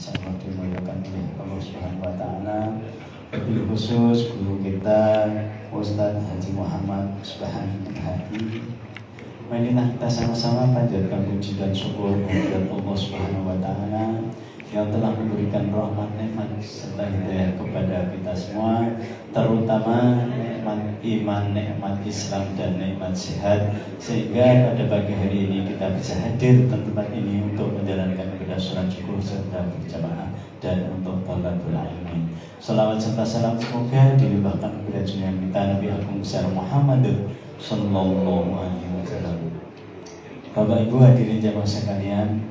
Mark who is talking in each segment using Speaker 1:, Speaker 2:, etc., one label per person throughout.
Speaker 1: sangat dimuliakan oleh Allah Subhanahu wa taala. Wabil khusus guru kita Ustaz Haji Muhammad Subhanul Hadi. Marilah kita sama-sama panjatkan puji dan syukur kepada Allah Subhanahu wa taala yang telah memberikan rahmat, nikmat serta hidayah kepada kita semua, terutama nikmat iman, nikmat Islam dan nikmat sehat, sehingga pada pagi hari ini kita bisa hadir di tempat ini untuk menjalankan ibadah sholat syukur serta berjamaah dan untuk talabul ilmi. Salawat serta salam semoga dilimpahkan kepada junjungan kita Nabi Agung besar Muhammad sallallahu alaihi wasallam. Bapak Ibu hadirin jamaah sekalian,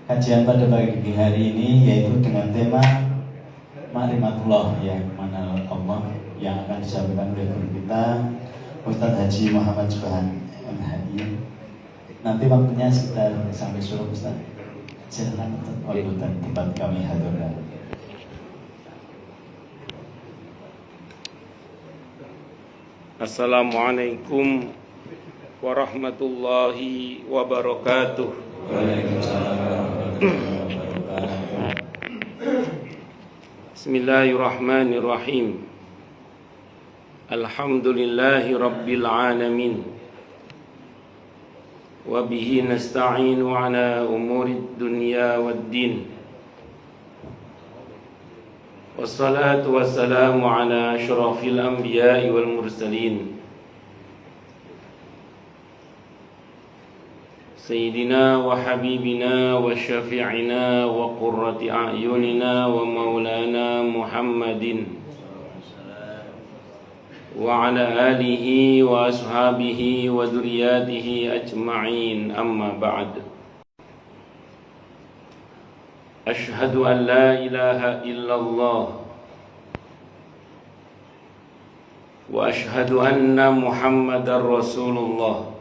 Speaker 1: kajian pada pagi hari ini yaitu dengan tema Ma'rifatullah, ya, mengenal Allah, yang akan disampaikan oleh guru kita Ustaz Haji Muhammad Subhanul Hadi. Nanti waktunya sekitar sampai suruh Ustaz. Silakan Ustaz, waktu dan tempat kami hadirkan.
Speaker 2: Assalamualaikum warahmatullahi wabarakatuh. Bismillahirrahmanirrahim. Alhamdulillahi rabbil alamin. Wa bihi nasta'inu ala umurid dunya waddin. Wassalatu wassalamu ala asyrafil anbiya'i wal mursalin Sayyidina wa habibina wa syafi'ina wa qurrati a'yunina wa maulana Muhammadin wa ala alihi wa ashabihi wa dhurriyyatihi ajma'in, amma ba'd. Ashhadu an la ilaha illallah wa ashhadu anna Muhammadar Rasulullah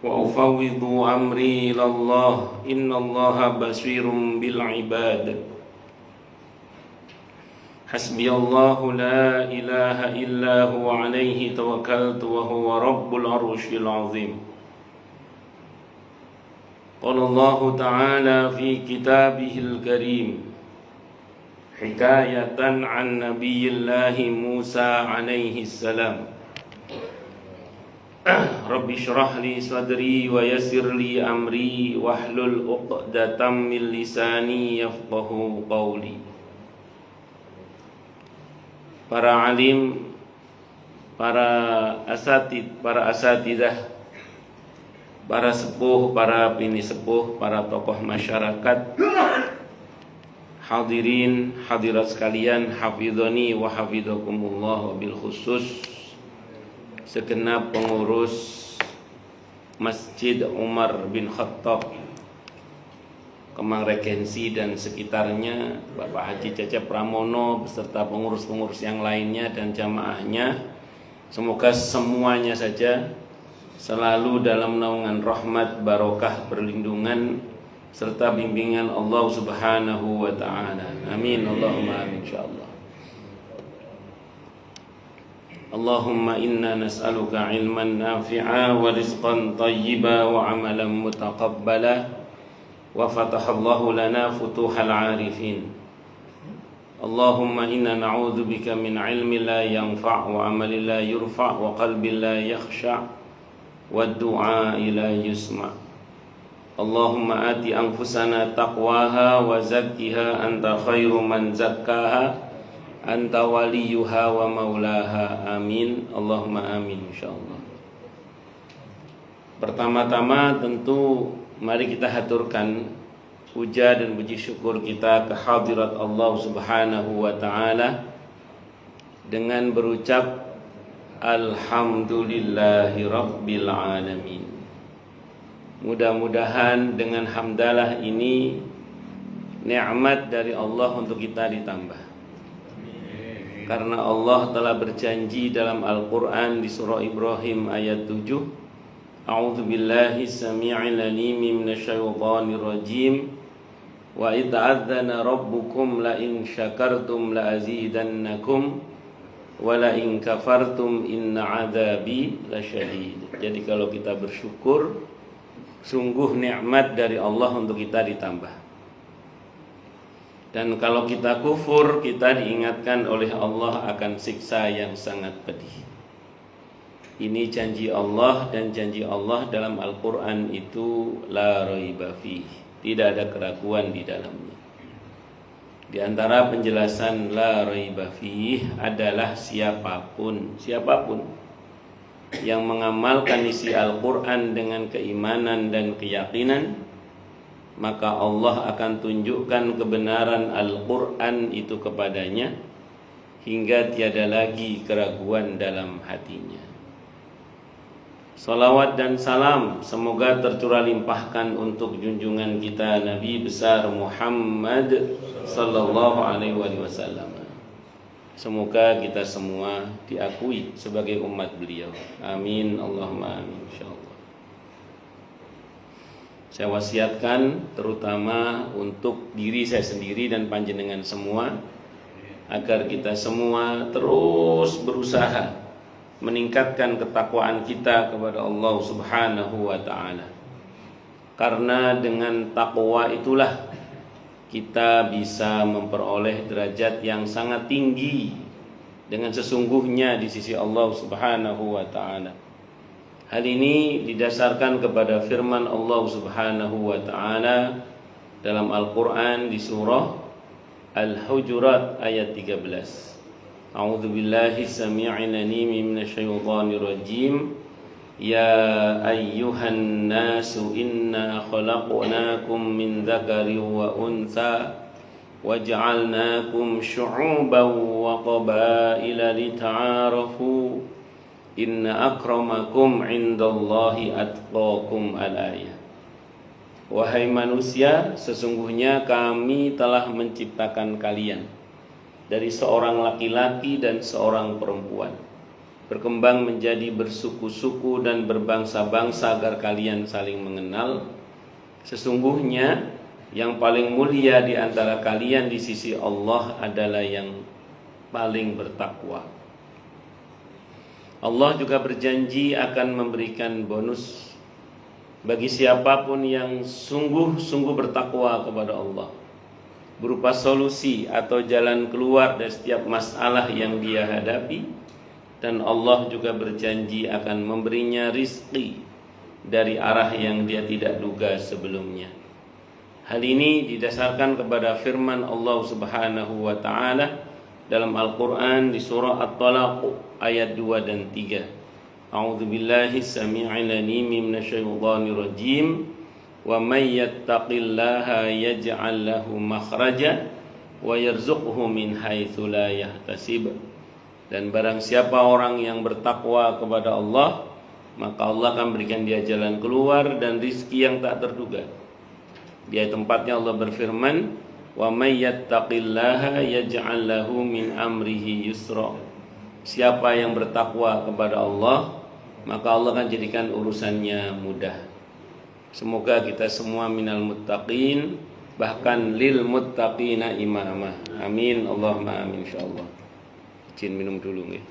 Speaker 2: wa ufawwidu amri ilallah, innallaha basirun bil ibad. Hasbiyallahu la ilaha illa huwa alaihi tawakkaltu wa huwa rabbul arsyil azim. Qala Allah ta'ala fi kitabihil karim hikayatan an nabiyillahi Musa alaihi salam. Rabbi syrah li sadri wa yassir li amri wahlul 'uqdatam min lisani yafqahu qawli. Para alim, para asatidah, para sepuh, para bini sepuh, para tokoh masyarakat, hadirin, hadirat sekalian, hafidhani wa hafidhakumullah, wabil khusus segenap pengurus Masjid Umar bin Khattab Kemang Regensi dan sekitarnya, Bapak Haji Cecep Pramono beserta pengurus-pengurus yang lainnya dan jamaahnya. Semoga semuanya saja selalu dalam naungan rahmat, barokah, perlindungan serta bimbingan Allah Subhanahu wa taala. Amin, Allahumma amin, insyaallah. Allahumma inna nas'aluka ilman nafi'a wa rizqan tayyiba wa amalan mutaqabbala wa fatahallahu lana futuhal arifin. Allahumma inna na'udzubika min ilmin la yanfa' wa amalin la yurfa' wa qalbin la yakhsha' wa du'a ila yusma'. Allahumma ati anfusana taqwaha wa zakkiha anta khairu man zakkaha anta waliyuha wa maulaha. Amin, Allahumma amin, insyaallah. Pertama-tama tentu mari kita haturkan puja dan puji syukur kita ke hadirat Allah Subhanahu wa taala dengan berucap alhamdulillahi rabbil alamin. Mudah-mudahan dengan hamdalah ini nikmat dari Allah untuk kita ditambah. Karena Allah telah berjanji dalam Al-Qur'an di surah Ibrahim ayat 7, A'udzu billahi samii'il 'aliim minasyaitonir rajiim. Wa idh adzana rabbukum la in syakartum la azidannakum wa la in kafartum inna 'adzabi lasyadid. Jadi kalau kita bersyukur, sungguh nikmat dari Allah untuk kita ditambah. Dan kalau kita kufur, kita diingatkan oleh Allah akan siksa yang sangat pedih. Ini janji Allah, dan janji Allah dalam Al-Quran itu la raiba fih, tidak ada keraguan di dalamnya. Di antara penjelasan la raiba fih adalah siapapun yang mengamalkan isi Al-Quran dengan keimanan dan keyakinan, maka Allah akan tunjukkan kebenaran Al-Quran itu kepadanya hingga tiada lagi keraguan dalam hatinya. Salawat dan salam semoga tercurah limpahkan untuk junjungan kita Nabi besar Muhammad sallallahu alaihi wasallam. Semoga kita semua diakui sebagai umat beliau. Amin, Allahumma amin, insyaallah. Saya wasiatkan terutama untuk diri saya sendiri dan panjenengan semua, agar kita semua terus berusaha meningkatkan ketakwaan kita kepada Allah Subhanahu wa ta'ala. Karena dengan takwa itulah kita bisa memperoleh derajat yang sangat tinggi dengan sesungguhnya di sisi Allah Subhanahu wa ta'ala. Hal ini didasarkan kepada firman Allah Subhanahu wa ta'ala dalam Al-Quran di surah Al-Hujurat ayat 13. A'udzu billahi samii'il 'aliim minasyaitonir rajim. Ya ayyuhan nasu inna khalaqnakum min dzakarin wa untha waj'alnakum syu'uban wa qabaila lita'arafu. Inna akramakum indallahi atqakum al-ayah. Wahai manusia, sesungguhnya kami telah menciptakan kalian dari seorang laki-laki dan seorang perempuan, berkembang menjadi bersuku-suku dan berbangsa-bangsa agar kalian saling mengenal. Sesungguhnya yang paling mulia di antara kalian di sisi Allah adalah yang paling bertakwa. Allah juga berjanji akan memberikan bonus bagi siapapun yang sungguh-sungguh bertakwa kepada Allah, berupa solusi atau jalan keluar dari setiap masalah yang dia hadapi. Dan Allah juga berjanji akan memberinya rizki dari arah yang dia tidak duga sebelumnya. Hal ini didasarkan kepada firman Allah Subhanahu wa ta'ala dalam Al-Quran di surah At-Talaq ayat 2 dan 3. A'udzu billahi samii'il 'aliim minasyaitonir rajim. Wa may yattaqillaha yaj'al lahu makhraja wa yarzuqhu min haitsu la yahtasib. Dan barang siapa orang yang bertakwa kepada Allah, maka Allah akan berikan dia jalan keluar dan rizki yang tak terduga. Di ayat tempatnya Allah berfirman, wa may yattaqillaha yaj'al lahu min amrihi yusra. Siapa yang bertakwa kepada Allah, maka Allah akan jadikan urusannya mudah. Semoga kita semua minal muttaqin, bahkan lil muttaqina imama. Amin, Allahumma amin, insyaallah. Izin minum dulu nggih.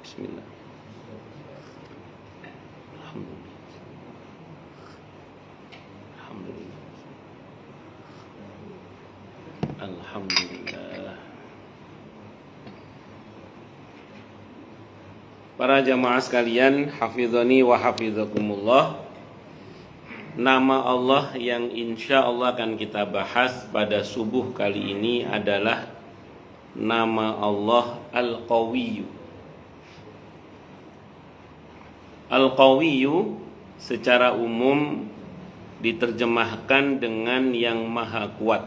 Speaker 2: Bismillah. Alhamdulillah. Para jamaah sekalian, hafizani wa hafizakumullah. Nama Allah yang insya Allah akan kita bahas pada subuh kali ini adalah nama Allah Al-Qawiyyu. Al-Qawiyyu secara umum diterjemahkan dengan yang maha kuat.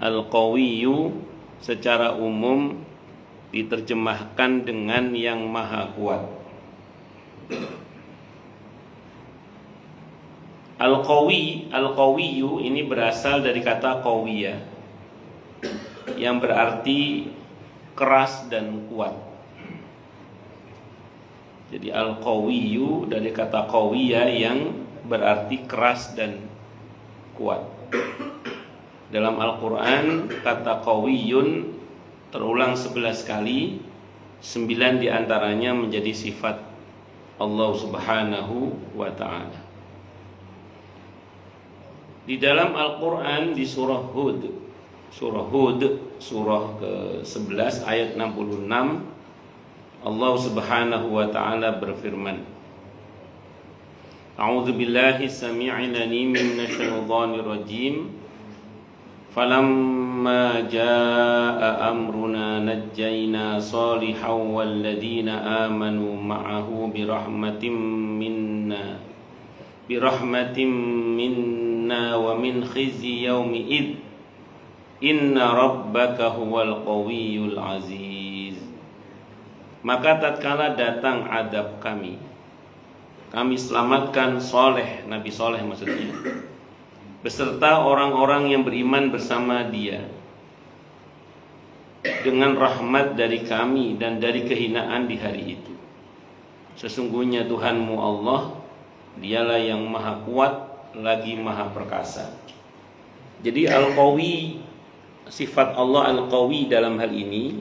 Speaker 2: Al-Qawiyyu secara umum diterjemahkan dengan yang maha kuat. Al-Qawiyyu ini berasal dari kata qawiyah, yang berarti keras dan kuat. Jadi Al-Qawiyyu dari kata qawiyah yang berarti keras dan kuat. Dalam Al-Quran kata qawiyyun terulang 11 kali, 9 diantaranya menjadi sifat Allah Subhanahu wa ta'ala. Di dalam Al-Quran di surah Hud, surah ke-11 ayat 66, Allah Subhanahu wa taala berfirman, A'udzu billahi samii'il 'aliim minasyaitonir rajiim. Falamma jaa'a amruna najjaynaa Shalihan walladzina aamanu ma'ahu birahmatin minna wa min khizyi yaumi id inna rabbaka huwal qawiyyul aziz. Maka tatkala datang adab kami selamatkan Saleh, Nabi Saleh maksudnya, beserta orang-orang yang beriman bersama dia dengan rahmat dari kami dan dari kehinaan di hari itu. Sesungguhnya Tuhanmu Allah, Dialah yang maha kuat lagi maha perkasa. Jadi Al-Qawi, sifat Allah Al-Qawi dalam hal ini,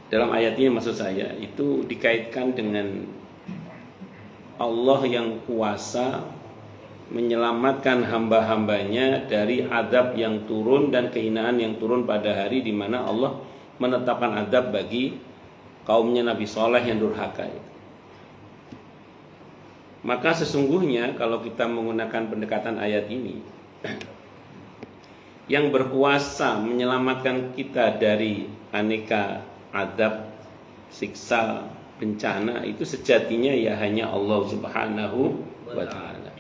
Speaker 2: dalam ayat ini maksud saya, itu dikaitkan dengan Allah yang kuasa menyelamatkan hamba-hambanya dari adab yang turun dan kehinaan yang turun pada hari di mana Allah menetapkan adab bagi kaumnya Nabi Saleh yang durhaka itu. Maka sesungguhnya kalau kita menggunakan pendekatan ayat ini, yang berkuasa menyelamatkan kita dari aneka adab, siksa, bencana itu sejatinya ya hanya Allah Subhanahu wa ta'ala.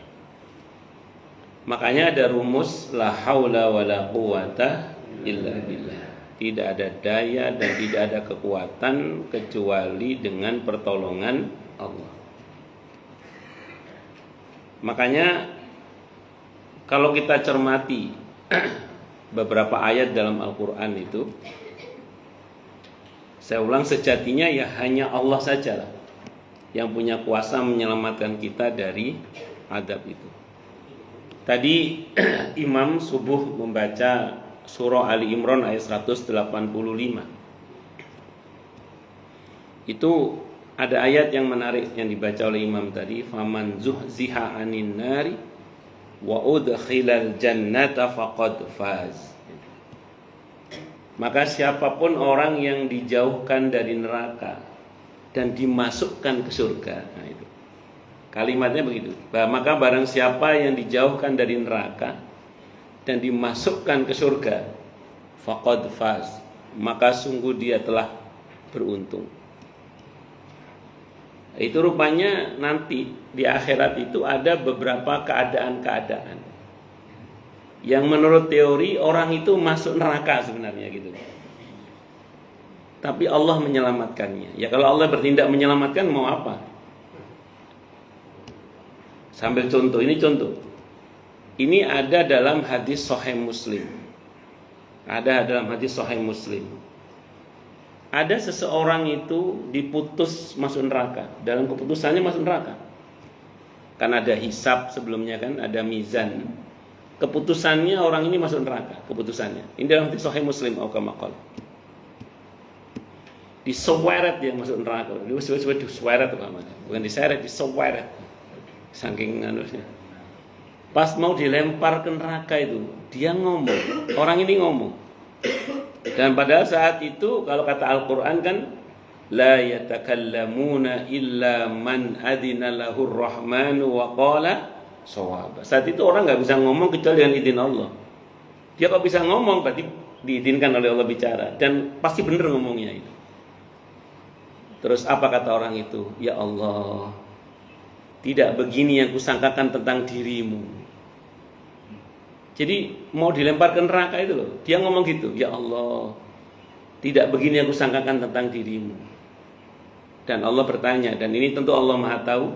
Speaker 2: Makanya ada rumus la haula wala quwata illa billah. Tidak ada daya dan tidak ada kekuatan kecuali dengan pertolongan Allah. Makanya kalau kita cermati beberapa ayat dalam Al-Quran itu, saya ulang, sejatinya ya hanya Allah saja yang punya kuasa menyelamatkan kita dari adab itu. Tadi Imam subuh membaca surah Ali Imran ayat 185. Itu ada ayat yang menarik yang dibaca oleh Imam tadi, faman zuhziha 'anil nari wa udkhilal jannata faqad faz. Maka siapapun orang yang dijauhkan dari neraka dan dimasukkan ke surga. Nah itu. Kalimatnya begitu. Maka barang siapa yang dijauhkan dari neraka dan dimasukkan ke surga, faqad faz, maka sungguh dia telah beruntung. Itu rupanya nanti di akhirat itu ada beberapa keadaan-keadaan yang menurut teori orang itu masuk neraka sebenarnya gitu. Tapi Allah menyelamatkannya. Ya kalau Allah bertindak menyelamatkan mau apa? Sambil contoh, ini contoh. Ini ada dalam hadis Sahih Muslim. Ada dalam hadis Sahih Muslim. Ada seseorang itu diputus masuk neraka. Dalam keputusannya masuk neraka. Kan ada hisab sebelumnya kan, ada mizan. Keputusannya orang ini masuk neraka, keputusannya. Ini dalam hadis Sahih Muslim au kama qala. Diseweret dia masuk neraka. Diseweret bukan diseret, diseweret. Saking anusnya. Pas mau dilempar ke neraka itu, dia ngomong. Orang ini ngomong. Dan pada saat itu kalau kata Al-Quran kan, la yatakallamuna illa man adina lahur rahmanu wa qala shawaba. Saat itu orang nggak bisa ngomong kecuali dengan izin Allah. Dia kok bisa ngomong berarti diizinkan oleh Allah bicara dan pasti benar ngomongnya itu. Terus apa kata orang itu? Ya Allah, tidak begini yang kusangkakan tentang dirimu. Jadi mau dilempar ke neraka itu loh. Dia ngomong gitu, ya Allah, tidak begini yang kusangkakan tentang dirimu. Dan Allah bertanya, dan ini tentu Allah Maha tahu.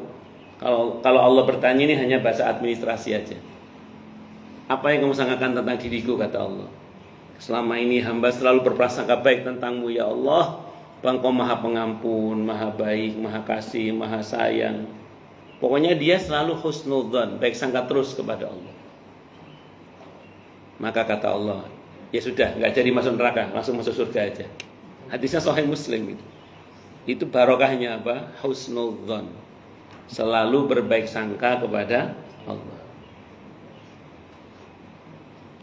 Speaker 2: Kalau Allah bertanya ini hanya bahasa administrasi aja. Apa yang kamu sangkakan tentang diriku, kata Allah. Selama ini hamba selalu berprasangka baik tentangmu ya Allah. Engkau Maha Pengampun, Maha Baik, Maha Kasih, Maha Sayang. Pokoknya dia selalu husnudzan, baik sangka terus kepada Allah. Maka kata Allah, ya sudah, nggak jadi masuk neraka, langsung masuk surga aja. Hadisnya Sahih Muslim itu. Itu barokahnya apa? Husnudzan. Selalu berbaik sangka kepada Allah.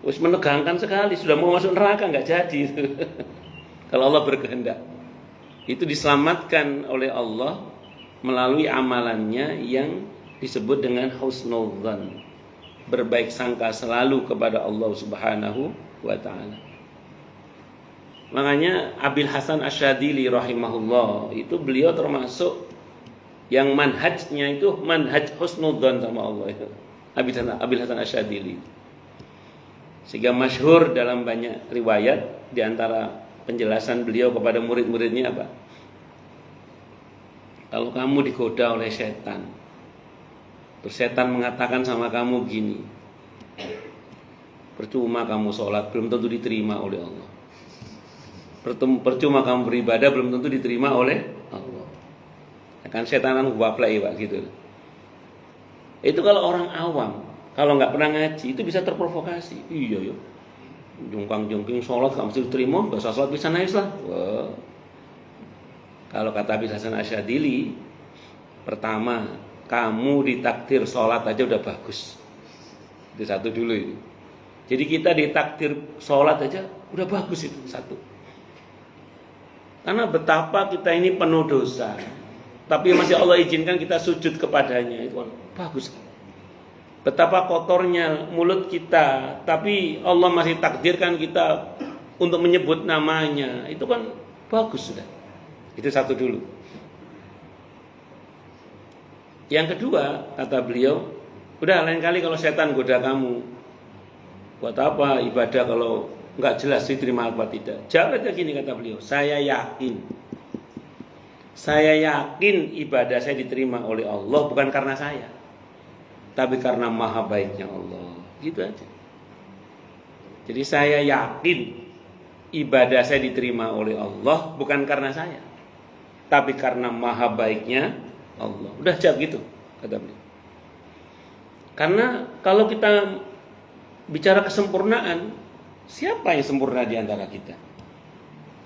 Speaker 2: Wis menegangkan sekali, sudah mau masuk neraka nggak jadi itu. Kalau Allah berkehendak. Itu diselamatkan oleh Allah melalui amalannya yang disebut dengan husnul dzan. Berbaik sangka selalu kepada Allah Subhanahu wa taala. Makanya Abil Hasan Asyadili rahimahullah itu beliau termasuk yang manhajnya itu manhaj husnudzan sama Allah itu. Abil Hasan Asyadili. Sehingga masyhur dalam banyak riwayat, di antara penjelasan beliau kepada murid-muridnya apa? Kalau kamu digoda oleh setan, terus setan mengatakan sama kamu gini, percuma kamu sholat, belum tentu diterima oleh Allah. Percuma kamu beribadah, belum tentu diterima oleh Allah. Kan setanan waplai Pak gitu. Itu kalau orang awam, kalau nggak pernah ngaji itu bisa terprovokasi. Iya yo, jungkang-jungking sholat nggak mesti diterima, nggak usah sholat bisa nangis lah. Wah. Kalau kata Abil Hasan Asyadili, pertama kamu ditakdir sholat aja udah bagus. Itu satu dulu itu. Jadi kita ditakdir sholat aja udah bagus itu satu. Karena betapa kita ini penuh dosa, tapi masih Allah izinkan kita sujud kepadanya, itu kan bagus. Betapa kotornya mulut kita, tapi Allah masih takdirkan kita untuk menyebut namanya, itu kan bagus sudah. Itu satu dulu. Yang kedua, kata beliau, udah lain kali kalau setan goda kamu, buat apa ibadah kalau nggak jelas diterima apa tidak. Jawabnya gini, kata beliau, saya yakin ibadah saya diterima oleh Allah bukan karena saya, tapi karena maha baiknya Allah. Gitu aja. Jadi saya yakin ibadah saya diterima oleh Allah bukan karena saya, tapi karena maha baiknya Allah. Udah jawab gitu, kata beliau. Karena kalau kita bicara kesempurnaan, siapa yang sempurna di antara kita?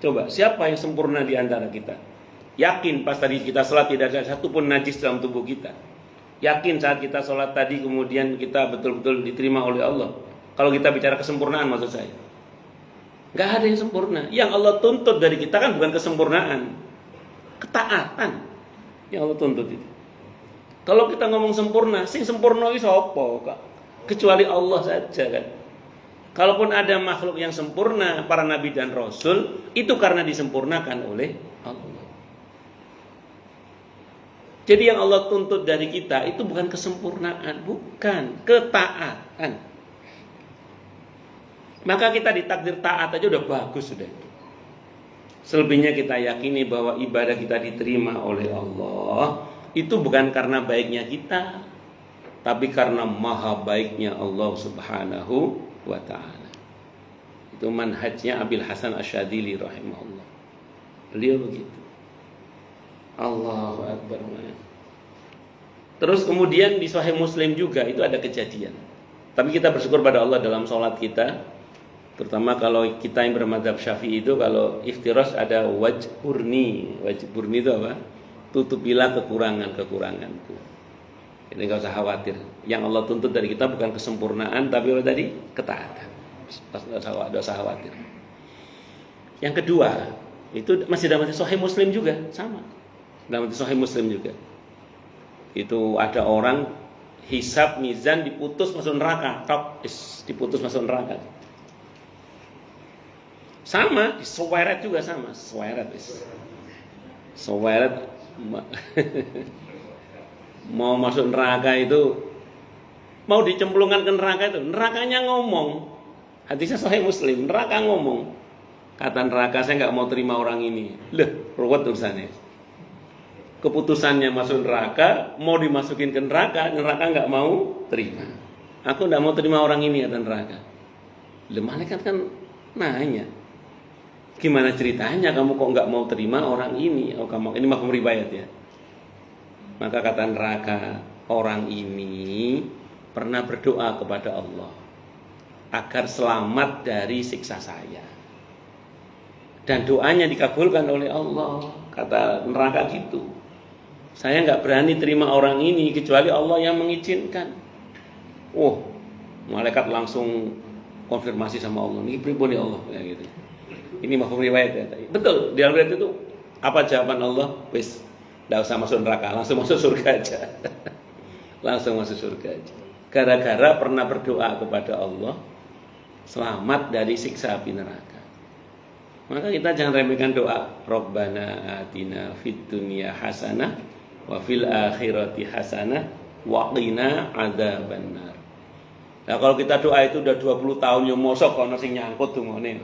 Speaker 2: Coba, siapa yang sempurna di antara kita? Yakin pas tadi kita sholat tidak ada satupun najis dalam tubuh kita. Yakin saat kita sholat tadi kemudian kita betul-betul diterima oleh Allah. Kalau kita bicara kesempurnaan maksud saya, nggak ada yang sempurna. Yang Allah tuntut dari kita kan bukan kesempurnaan, ketaatan yang Allah tuntut itu. Kalau kita ngomong sempurna, sing sempurna itu apa? Kecuali Allah saja kan. Kalaupun ada makhluk yang sempurna, para nabi dan rasul, itu karena disempurnakan oleh Allah. Jadi yang Allah tuntut dari kita itu bukan kesempurnaan, bukan ketaatan. Maka kita ditakdir taat aja udah bagus sudah. Selebihnya kita yakini bahwa ibadah kita diterima oleh Allah itu bukan karena baiknya kita, tapi karena maha baiknya Allah Subhanahu wa ta'ala. Itu manhajnya Abil Hasan Asyadili rahimahullah. Beliau begitu. Allahu Akbar. Terus kemudian di Sahih Muslim juga itu ada kejadian. Tapi kita bersyukur pada Allah dalam sholat kita, terutama kalau kita yang bermadzhab Syafi'i itu, kalau iftiras ada wajburni. Wajburni itu apa? Tutupilah kekuranganku. Ini gak usah khawatir. Yang Allah tuntut dari kita bukan kesempurnaan, tapi apa tadi? Ketaatan. Gak usah khawatir. Yang kedua, itu masih dalam Sahih Muslim juga, sama. Dalam Sahih Muslim juga. Itu ada orang hisab mizan diputus masuk neraka, diputus masuk neraka. Sama, diseweret juga sama, seweret. Mau masuk neraka itu, mau dicemplungkan ke neraka itu, nerakanya ngomong. Hadisnya Sahih Muslim, neraka ngomong. Kata neraka, saya nggak mau terima orang ini. Loh, ruwet urusannya. Keputusannya masuk neraka, mau dimasukin ke neraka, neraka nggak mau terima. Aku nggak mau terima orang ini, kata neraka. Loh, malaikat kan nanya, gimana ceritanya kamu kok nggak mau terima orang ini? Oh, kamu ini mafhum riwayat ya. Maka kata neraka, orang ini pernah berdoa kepada Allah agar selamat dari siksa saya. Dan doanya dikabulkan oleh Allah. Kata neraka gitu. Saya nggak berani terima orang ini kecuali Allah yang mengizinkan. Malaikat langsung konfirmasi sama Allah. Ini pripun ya Allah, ya gitu. Ini mafhum riwayat ya. Betul, di dalam riwayat itu apa jawaban Allah? Wis, enggak usah masuk neraka, langsung masuk surga aja. Langsung masuk surga aja. Gara-gara pernah berdoa kepada Allah selamat dari siksa api neraka. Maka kita jangan remehkan doa. Rabbana atina fid dunya hasanah wa fil akhirati hasanah wa qina adzabannar. Nah, kalau kita doa itu udah 20 tahun yo mosok kono sing nyangkut dungane.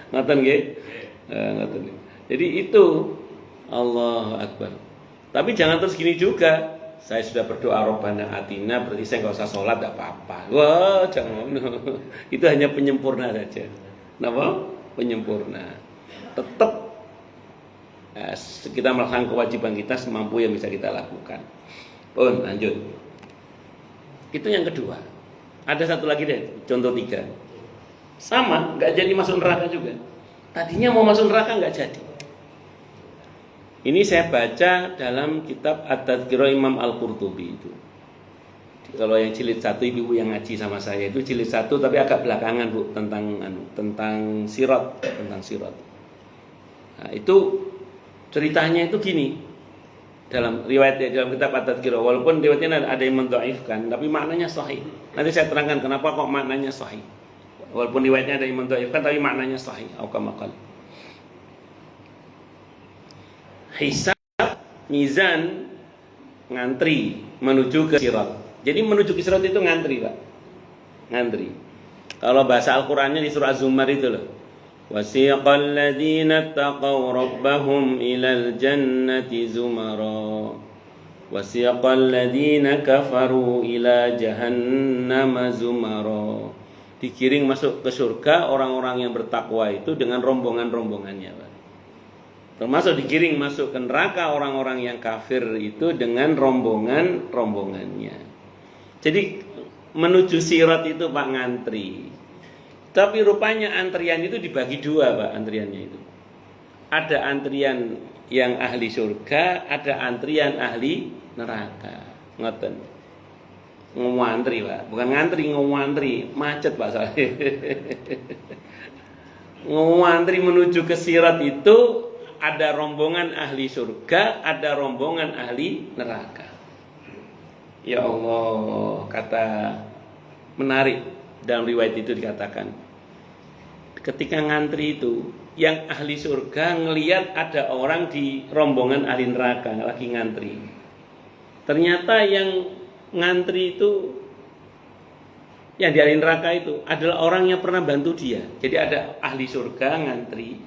Speaker 2: Ngoten nggih? Ngoten. Jadi itu Allahu Akbar. Tapi jangan terus gini juga. Saya sudah berdoa Rabbana atina, berarti saya nggak usah sholat, nggak apa-apa. Wah, jangan. Itu hanya penyempurna saja. Kenapa? Penyempurna. Tetap kita melakukan kewajiban kita semampu yang bisa kita lakukan. Lanjut. Itu yang kedua. Ada satu lagi deh, contoh 3. Sama, nggak jadi masuk neraka juga. Tadinya mau masuk neraka nggak jadi. Ini saya baca dalam kitab At-Tadhkirah Imam Al-Qurtubi itu. Kalau yang jilid 1 ibu yang ngaji sama saya itu jilid 1 tapi agak belakangan Bu tentang sirat, Nah, itu ceritanya itu gini. Dalam riwayat dalam kitab At-Tadhkirah, walaupun riwayatnya ada yang mendhaifkan, tapi maknanya sahih. Nanti saya terangkan kenapa kok maknanya sahih. Walaupun riwayatnya ada yang mendhaifkan, tapi maknanya sahih. Aukamakal. Hisab, mizan, ngantri menuju ke sirat. Jadi menuju ke sirat itu ngantri, Pak. Ngantri. Kalau bahasa Al-Qur'annya di surah Az-Zumar itu loh. Wasiqal ladzina taqaw rabbahum ilal jannati zumara. Wasiqal ladzina kafaru ila jahannama zumara. Dikiring masuk ke surga orang-orang yang bertakwa itu dengan rombongan-rombongannya, Pak. Termasuk dikiring masuk ke neraka orang-orang yang kafir itu dengan rombongan-rombongannya. Jadi menuju sirat itu Pak ngantri. Tapi rupanya antrian itu dibagi 2 Pak, antriannya itu. Ada antrian yang ahli surga, ada antrian ahli neraka. Ngoten. Ngantri Pak, bukan ngantri, ngantri, macet Pak soalnya. Ngantri menuju ke sirat itu ada rombongan ahli surga, ada rombongan ahli neraka. Ya Allah, kata menarik dalam riwayat itu dikatakan ketika ngantri itu yang ahli surga ngelihat ada orang di rombongan ahli neraka lagi ngantri. Ternyata yang ngantri itu yang di ahli neraka itu adalah orang yang pernah bantu dia. Jadi ada ahli surga ngantri,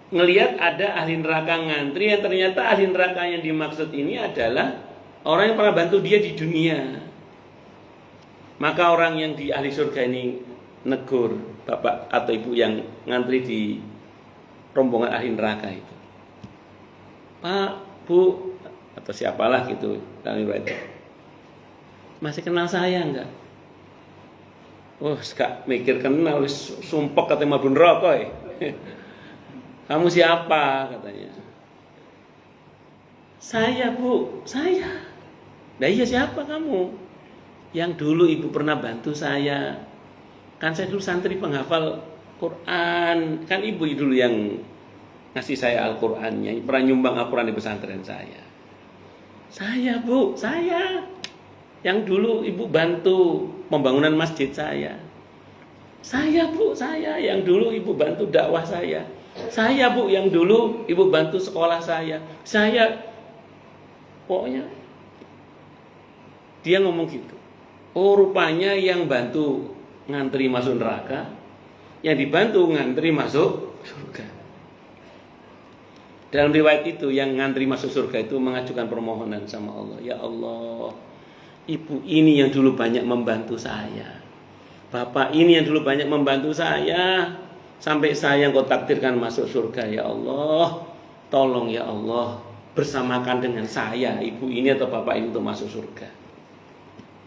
Speaker 2: ngelihat ada ahli neraka ngantri, yang ternyata ahli neraka yang dimaksud ini adalah orang yang pernah bantu dia di dunia. Maka orang yang di ahli surga ini negur bapak atau ibu yang ngantri di rombongan ahli neraka itu. Pak, Bu, atau siapalah gitu dalam riwayat. Masih kenal saya enggak? Gak mikir kenal, sumpek katanya mabun rokok. Kamu siapa? Katanya. Saya Bu, saya. Nah iya siapa kamu? Yang dulu ibu pernah bantu saya. Kan saya dulu santri penghafal Quran. Kan ibu dulu yang ngasih saya Al-Qurannya, pernah nyumbang Al-Quran di pesantren saya. Saya Bu, saya. Yang dulu ibu bantu pembangunan masjid saya. Saya Bu, saya. Yang dulu ibu bantu dakwah saya. Saya Bu, yang dulu ibu bantu sekolah saya. Saya. Pokoknya dia ngomong gitu. Oh rupanya yang bantu ngantri masuk neraka, yang dibantu ngantri masuk surga. Dalam riwayat itu yang ngantri masuk surga itu mengajukan permohonan sama Allah. Ya Allah, ibu ini yang dulu banyak membantu saya, bapak ini yang dulu banyak membantu saya, sampai saya engkau takdirkan masuk surga. Ya Allah, tolong ya Allah, bersamakan dengan saya ibu ini atau bapak ini untuk masuk surga.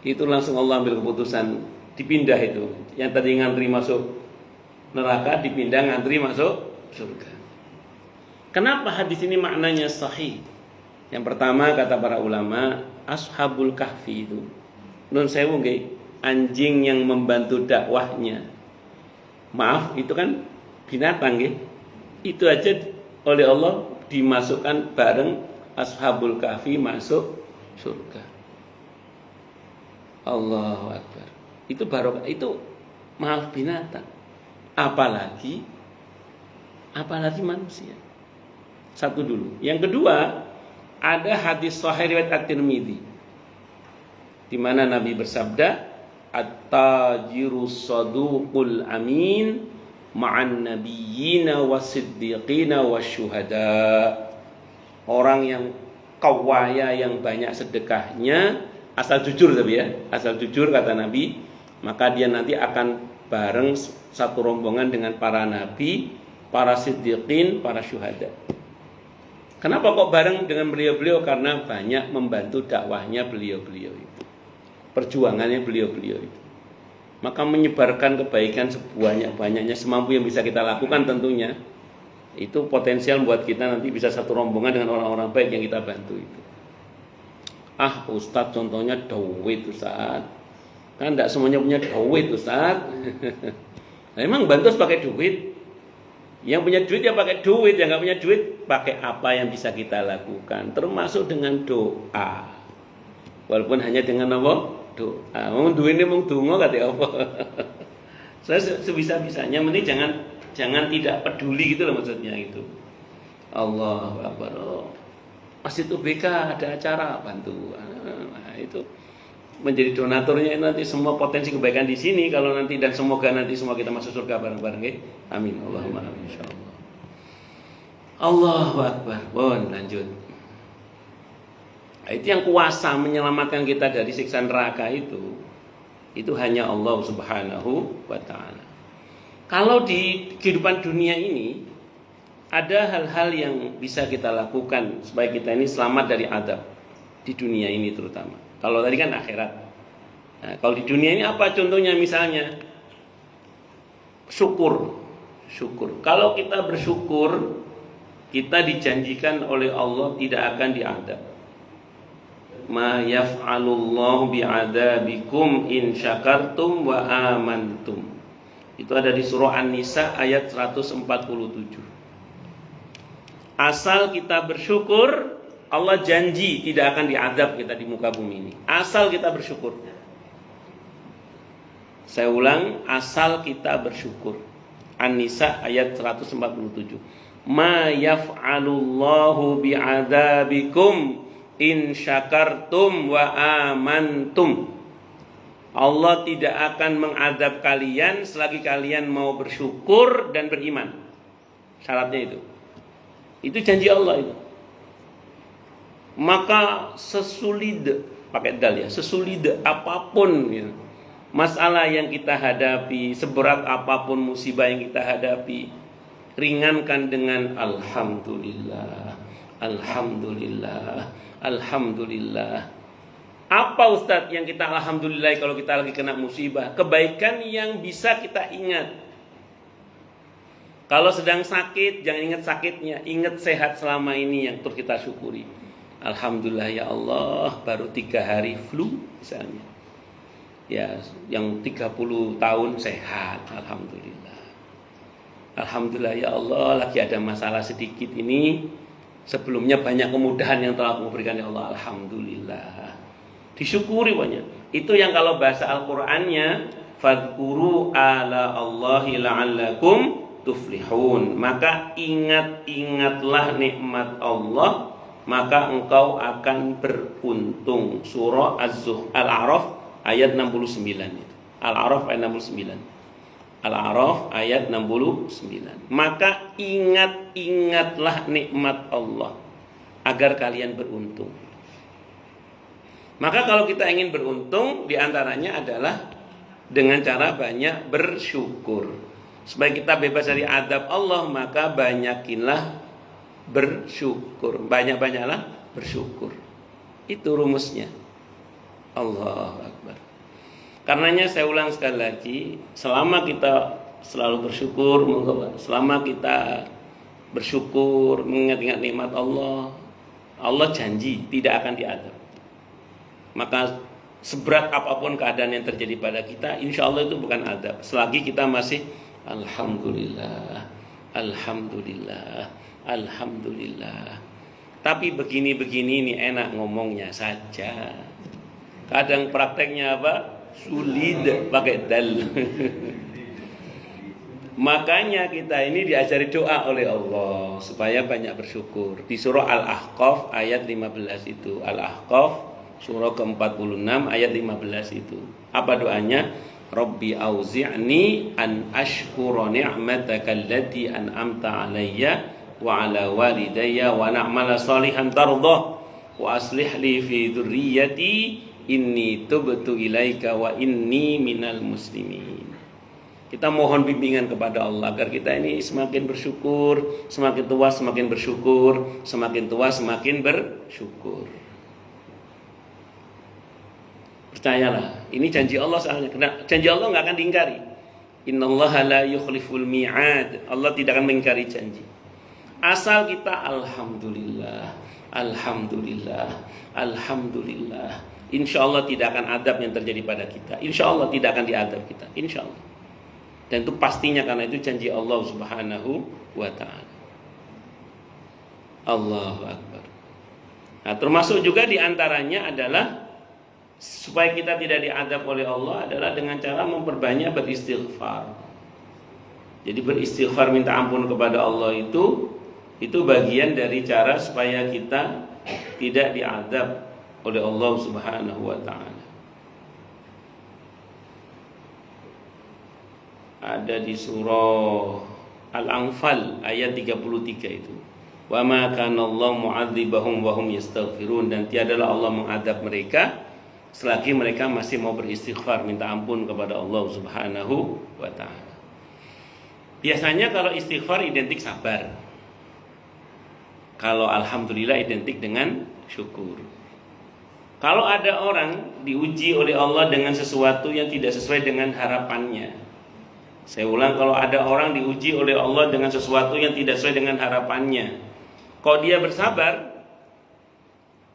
Speaker 2: Itu langsung Allah ambil keputusan, dipindah itu. Yang tadi ngantri masuk neraka dipindah ngantri masuk surga. Kenapa hadis ini maknanya sahih? Yang pertama kata para ulama, ashabul kahfi itu nun sewu nggih, anjing yang membantu dakwahnya. Maaf, itu kan binatang ya. Itu aja oleh Allah dimasukkan bareng Ashabul Kahfi masuk surga. Allahu Akbar. Itu barokah, itu maaf binatang. Apalagi manusia. Satu dulu. Yang kedua, ada hadis sahih riwayat At-Tirmidzi di mana Nabi bersabda, "At-tajiru saduqul amin ma'an nabiyyina wasiddiqina wasyuhada." Orang yang kawaya, yang banyak sedekahnya, asal jujur tapi ya, asal jujur kata Nabi, maka dia nanti akan bareng satu rombongan dengan para nabi, para siddiqin, para syuhada. Kenapa kok bareng dengan beliau-beliau? Karena banyak membantu dakwahnya beliau-beliau itu, perjuangannya beliau-beliau itu. Maka menyebarkan kebaikan sebanyak-banyaknya, semampu yang bisa kita lakukan tentunya, itu potensial buat kita nanti bisa satu rombongan dengan orang-orang baik yang kita bantu itu. Ustadz contohnya duit Ustadz, kan tidak semuanya punya duit Ustadz. Nah, emang bantu harus pakai duit. Yang punya duit ya pakai duit, yang nggak punya duit pakai apa yang bisa kita lakukan, termasuk dengan doa. Walaupun hanya dengan apa? Doa. Mau duit ini mau dongo kata apa? Saya sebisa-bisanya, mending jangan tidak peduli gitu loh maksudnya itu. Allahu Akbar. Masjid UBK ada acara bantu. Nah, itu menjadi donaturnya nanti semua potensi kebaikan di sini kalau nanti, dan semoga nanti semua kita masuk surga bareng-bareng ya. Amin. Allahumma amin insyaallah. Allahu Akbar. Lanjut. Nah, itu yang kuasa menyelamatkan kita dari siksa neraka itu hanya Allah Subhanahu wa taala. Kalau di kehidupan dunia ini ada hal-hal yang bisa kita lakukan supaya kita ini selamat dari adab di dunia ini terutama. Kalau tadi kan akhirat. Nah, kalau di dunia ini apa contohnya? Misalnya syukur. Kalau kita bersyukur, kita dijanjikan oleh Allah tidak akan diadab. Ma yaf'alullahu bi'adabikum in syakartum wa amantum. Itu ada di surah An-Nisa ayat 147. Asal kita bersyukur, Allah janji tidak akan diadab kita di muka bumi ini. Asal kita bersyukur. Saya ulang, asal kita bersyukur. An-Nisa ayat 147. Ma yaf'alullahu bi'adabikum in syakartum wa amantum. Allah tidak akan mengadab kalian selagi kalian mau bersyukur dan beriman. Syaratnya itu. Itu janji Allah itu. Maka sesulit, pakai dal ya, sesulit apapun ya, masalah yang kita hadapi, seberat apapun musibah yang kita hadapi, ringankan dengan alhamdulillah, alhamdulillah, alhamdulillah. Apa Ustadz yang kita alhamdulillah kalau kita lagi kena musibah? Kebaikan yang bisa kita ingat. Kalau sedang sakit, jangan ingat sakitnya, ingat sehat selama ini yang terus kita syukuri. Alhamdulillah ya Allah, baru 3 hari flu misalnya. Ya, yang 30 tahun sehat, alhamdulillah. Alhamdulillah ya Allah, lagi ada masalah sedikit ini. Sebelumnya banyak kemudahan yang telah Aku berikan ya Allah, alhamdulillah. Disyukuri banyak. Itu yang kalau bahasa Al-Qur'annya fadhkuru ala Allahi la'allakum tuflihun. Maka ingatlah nikmat Allah, maka engkau akan beruntung. Surah Al-A'raf ayat 69 itu. Al-A'raf ayat 69. Al-A'raf ayat 69. Maka ingatlah nikmat Allah agar kalian beruntung. Maka kalau kita ingin beruntung, diantaranya adalah dengan cara banyak bersyukur. Supaya kita bebas dari adab Allah, maka banyakinlah bersyukur. Banyak-banyaklah bersyukur. Itu rumusnya. Allahu Akbar. Karenanya saya ulang sekali lagi, selama kita selalu bersyukur, selama kita bersyukur, mengingat-ingat nikmat Allah, Allah janji tidak akan diadab. Maka seberat apapun keadaan yang terjadi pada kita, insya Allah itu bukan adab. Selagi kita masih alhamdulillah, alhamdulillah, alhamdulillah. Tapi begini-begini ini enak ngomongnya saja. Kadang prakteknya apa? Sulit pakai dal. Makanya kita ini diajari doa oleh Allah supaya banyak bersyukur. Di surah Al-Ahqaf ayat 15 itu. Al-Ahqaf surah ke-46 ayat 15 itu. Apa doanya? Rabbi auzi'ni an ashkura ni'mataka allati an'amta alayya wa ala walidayya wa na'mala salihan tardah wa aslih li fi dzurriyyati inni tubtu ilaika wa inni minal muslimin. Kita mohon bimbingan kepada Allah agar kita ini semakin bersyukur, semakin tua semakin bersyukur, semakin tua semakin bersyukur. Percayalah, ini janji Allah soalnya. Janji Allah nggak akan diingkari. Innallaha la yukhliful mi'ad. Allah tidak akan mengingkari janji. Asal kita alhamdulillah, alhamdulillah, alhamdulillah. Insya Allah tidak akan adab yang terjadi pada kita. Insya Allah tidak akan diadab kita. Insya Allah. Dan itu pastinya karena itu janji Allah Subhanahu wa ta'ala. Allahu Akbar. Nah, termasuk juga diantaranya adalah supaya kita tidak diadab oleh Allah adalah dengan cara memperbanyak beristighfar. Jadi beristighfar minta ampun kepada Allah itu bagian dari cara supaya kita tidak diadab oleh Allah Subhanahu wa ta'ala. Ada di surah Al-Anfal ayat 33 itu. Wa ma kana Allah mu'adzibahum wa hum yastaghfirun, dan tiadalah Allah mengadab mereka selagi mereka masih mau beristighfar minta ampun kepada Allah Subhanahu wa ta'ala. Biasanya kalau istighfar identik sabar. Kalau alhamdulillah identik dengan syukur. Kalau ada orang diuji oleh Allah dengan sesuatu yang tidak sesuai dengan harapannya. Saya ulang, kalau ada orang diuji oleh Allah dengan sesuatu yang tidak sesuai dengan harapannya, kalau dia bersabar,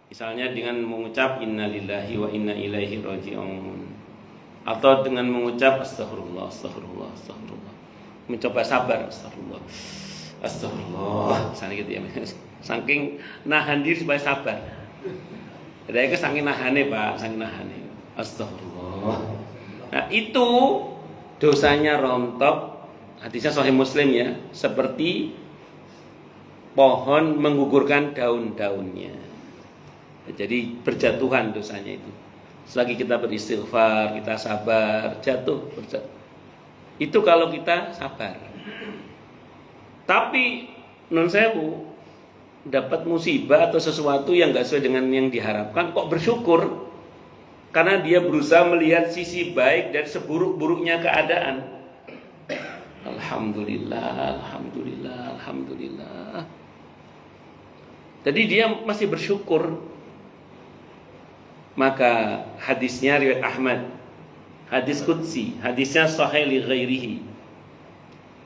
Speaker 2: misalnya dengan mengucap innalillahi wa inna ilaihi raji'un, atau dengan mengucap astagfirullah, astagfirullah, astagfirullah, mencoba sabar, astagfirullah, astagfirullah, misalnya gitu ya, saking nahan diri supaya sabar. Jadi saking nahane Pak, saking nahane, astagfirullah. Nah itu dosanya rontok, hadisnya Sahih Muslim ya, seperti pohon menggugurkan daun-daunnya. Jadi berjatuhan dosanya itu. Selagi kita beristighfar, kita sabar, jatuh. Itu kalau kita sabar. Tapi non sewu dapat musibah atau sesuatu yang gak sesuai dengan yang diharapkan, kok bersyukur? Karena dia berusaha melihat sisi baik dari seburuk-buruknya keadaan. Alhamdulillah, alhamdulillah, alhamdulillah. Jadi dia masih bersyukur. Maka hadisnya riwayat Ahmad, hadis qudsi, hadisnya sahih li ghairihi.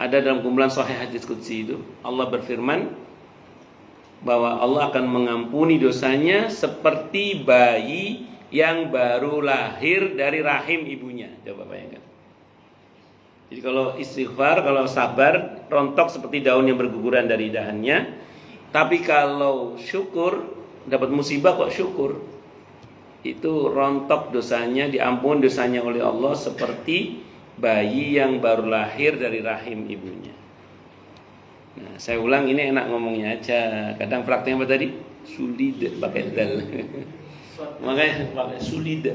Speaker 2: Ada dalam kumpulan sahih hadis qudsi itu, Allah berfirman bahwa Allah akan mengampuni dosanya seperti bayi yang baru lahir dari rahim ibunya. Coba bayangkan. Jadi kalau istighfar, kalau sabar, rontok seperti daun yang berguguran dari dahannya. Tapi kalau syukur, dapat musibah kok syukur, itu rontok dosanya, diampun dosanya oleh Allah seperti bayi yang baru lahir dari rahim ibunya. Nah, saya ulang, ini enak ngomongnya aja. Kadang prakteknya apa tadi? Sulit pakai dal. Makanya pakai sulit.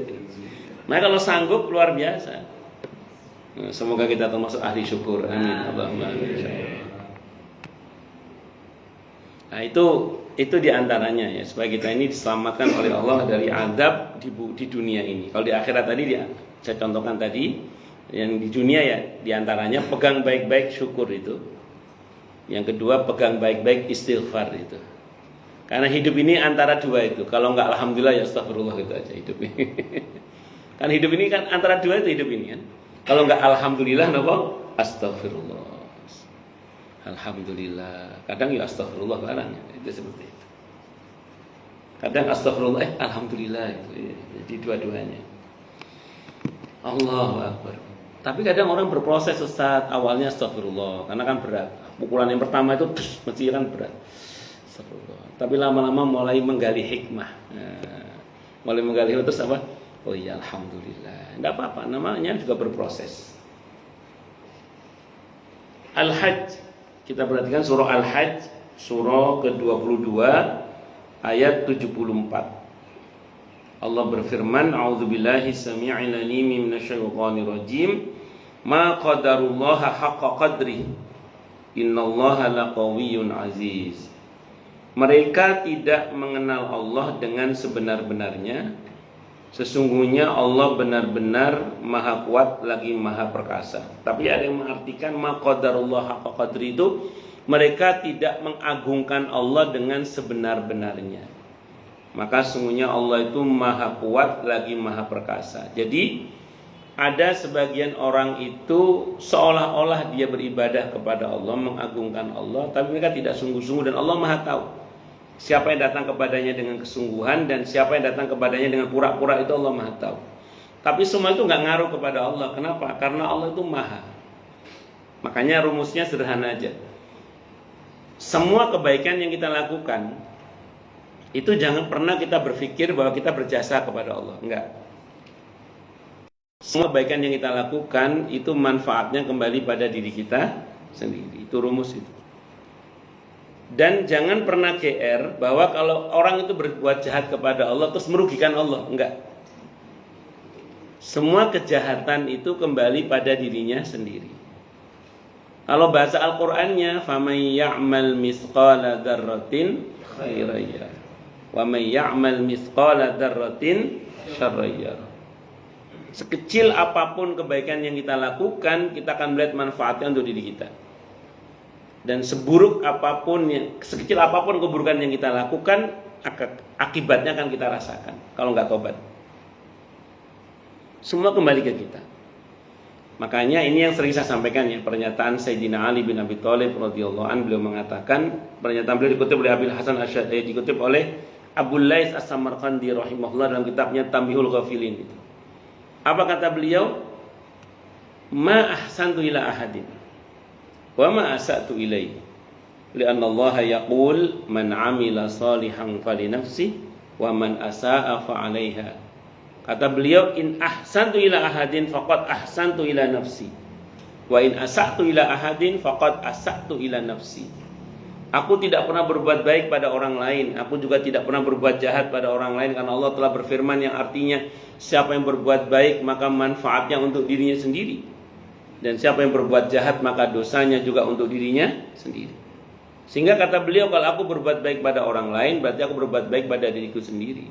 Speaker 2: Nah kalau sanggup luar biasa. Nah, semoga kita termasuk ahli syukur. Amin. Allahumma amin. Nah itu diantaranya ya, supaya kita ini diselamatkan oleh Allah dari azab di dunia ini. Kalau di akhirat tadi saya contohkan tadi, yang di dunia ya diantaranya pegang baik-baik syukur itu. Yang kedua pegang baik-baik istighfar itu. Karena hidup ini antara dua itu. Kalau enggak alhamdulillah ya astagfirullah gitu aja hidup ini. Kan hidup ini kan antara dua itu hidup ini kan. Kalau enggak alhamdulillah napa? Astagfirullah. Alhamdulillah. Kadang ya astagfirullah barangnya. Itu seperti itu. Kadang astagfirullah alhamdulillah itu. Jadi dua-duanya. Allahu Akbar. Tapi kadang orang berproses Ustaz, awalnya astagfirullah, karena kan berat. Pukulan yang pertama itu mesti kan berat. Astagfirullah. Tapi lama-lama mulai menggali hikmah. Nah, mulai menggali hikmah terus apa? Oh iya alhamdulillah. Enggak apa-apa, namanya juga berproses. Al-Hajj. Kita perhatikan surah Al-Hajj, surah ke-22 ayat 74. Allah berfirman, A'udzubillahi samii'il 'aliim minasyaitonir rajim. Ma qadarullaha haqqa qadri. Innallaha laqawiyyun aziz. Mereka tidak mengenal Allah dengan sebenar-benarnya. Sesungguhnya Allah benar-benar maha kuat lagi maha perkasa. Tapi ada yang mengartikan ma qadarullah haqqa qadri itu mereka tidak mengagungkan Allah dengan sebenar-benarnya. Maka sesungguhnya Allah itu maha kuat lagi maha perkasa. Jadi ada sebagian orang itu seolah-olah dia beribadah kepada Allah, mengagungkan Allah, tapi mereka tidak sungguh-sungguh, dan Allah maha tahu siapa yang datang kepadanya dengan kesungguhan dan siapa yang datang kepadanya dengan pura-pura, itu Allah maha tahu. Tapi semua itu nggak ngaruh kepada Allah. Kenapa? Karena Allah itu maha. Makanya rumusnya sederhana aja. Semua kebaikan yang kita lakukan itu jangan pernah kita berpikir bahwa kita berjasa kepada Allah. Enggak. Semua kebaikan yang kita lakukan itu manfaatnya kembali pada diri kita sendiri. Itu rumus itu. Dan jangan pernah GR bahwa kalau orang itu berbuat jahat kepada Allah terus merugikan Allah. Enggak. Semua kejahatan itu kembali pada dirinya sendiri. Kalau bahasa Al-Qur'annya, "Faman ya'mal mithqala dzarratin khairan yarah, wa may ya'mal mithqala dzarratin syarran yarah." Sekecil apapun kebaikan yang kita lakukan, kita akan melihat manfaatnya untuk diri kita. Dan seburuk apapun, sekecil apapun keburukan yang kita lakukan, akibatnya akan kita rasakan kalau nggak tobat. Semua kembali ke kita. Makanya ini yang sering saya sampaikan ya, pernyataan Sayyidina Ali bin Abi Thalib radhiyallahu anhu. Beliau mengatakan, pernyataan beliau dikutip oleh Abil Hasan Asy'ari, dikutip oleh Abu Lais As-Samarqandi rahimahullah dalam kitabnya Tambihul Ghafilin itu. Apa kata beliau? Ma ahsantu ila ahadin wa ma asa'tu ilaihi. Li'anna Allah yaqul man 'amila salihan falinafsi wa man asa'a fa 'alaiha. Kata beliau, in ahsantu ila ahadin faqad ahsantu ila nafsi wa in asa'tu ila ahadin faqad asa'tu ila nafsi. Aku tidak pernah berbuat baik pada orang lain, aku juga tidak pernah berbuat jahat pada orang lain, karena Allah telah berfirman yang artinya siapa yang berbuat baik maka manfaatnya untuk dirinya sendiri, dan siapa yang berbuat jahat maka dosanya juga untuk dirinya sendiri. Sehingga kata beliau, kalau aku berbuat baik pada orang lain berarti aku berbuat baik pada diriku sendiri.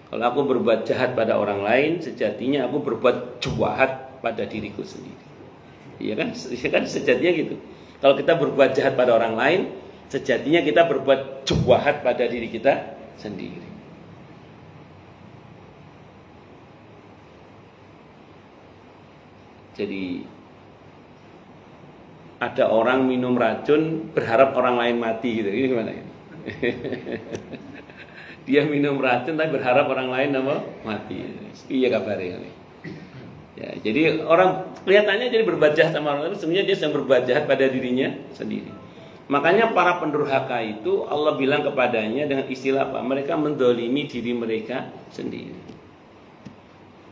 Speaker 2: Kalau aku berbuat jahat pada orang lain, sejatinya aku berbuat jahat pada diriku sendiri. Iya kan? Iya kan, sejatinya gitu. Kalau kita berbuat jahat pada orang lain, sejatinya kita berbuat jahat pada diri kita sendiri. Jadi ada orang minum racun berharap orang lain mati gitu. Ini gimana ini? Dia minum racun tapi berharap orang lain mati. Iya kabarnya ini. Ya, jadi orang kelihatannya jadi berbuat jahat sama orang lain, tapi sebenarnya dia sedang berbuat jahat pada dirinya sendiri. Makanya para pendurhaka itu Allah bilang kepadanya dengan istilah apa? Mereka mendolimi diri mereka sendiri.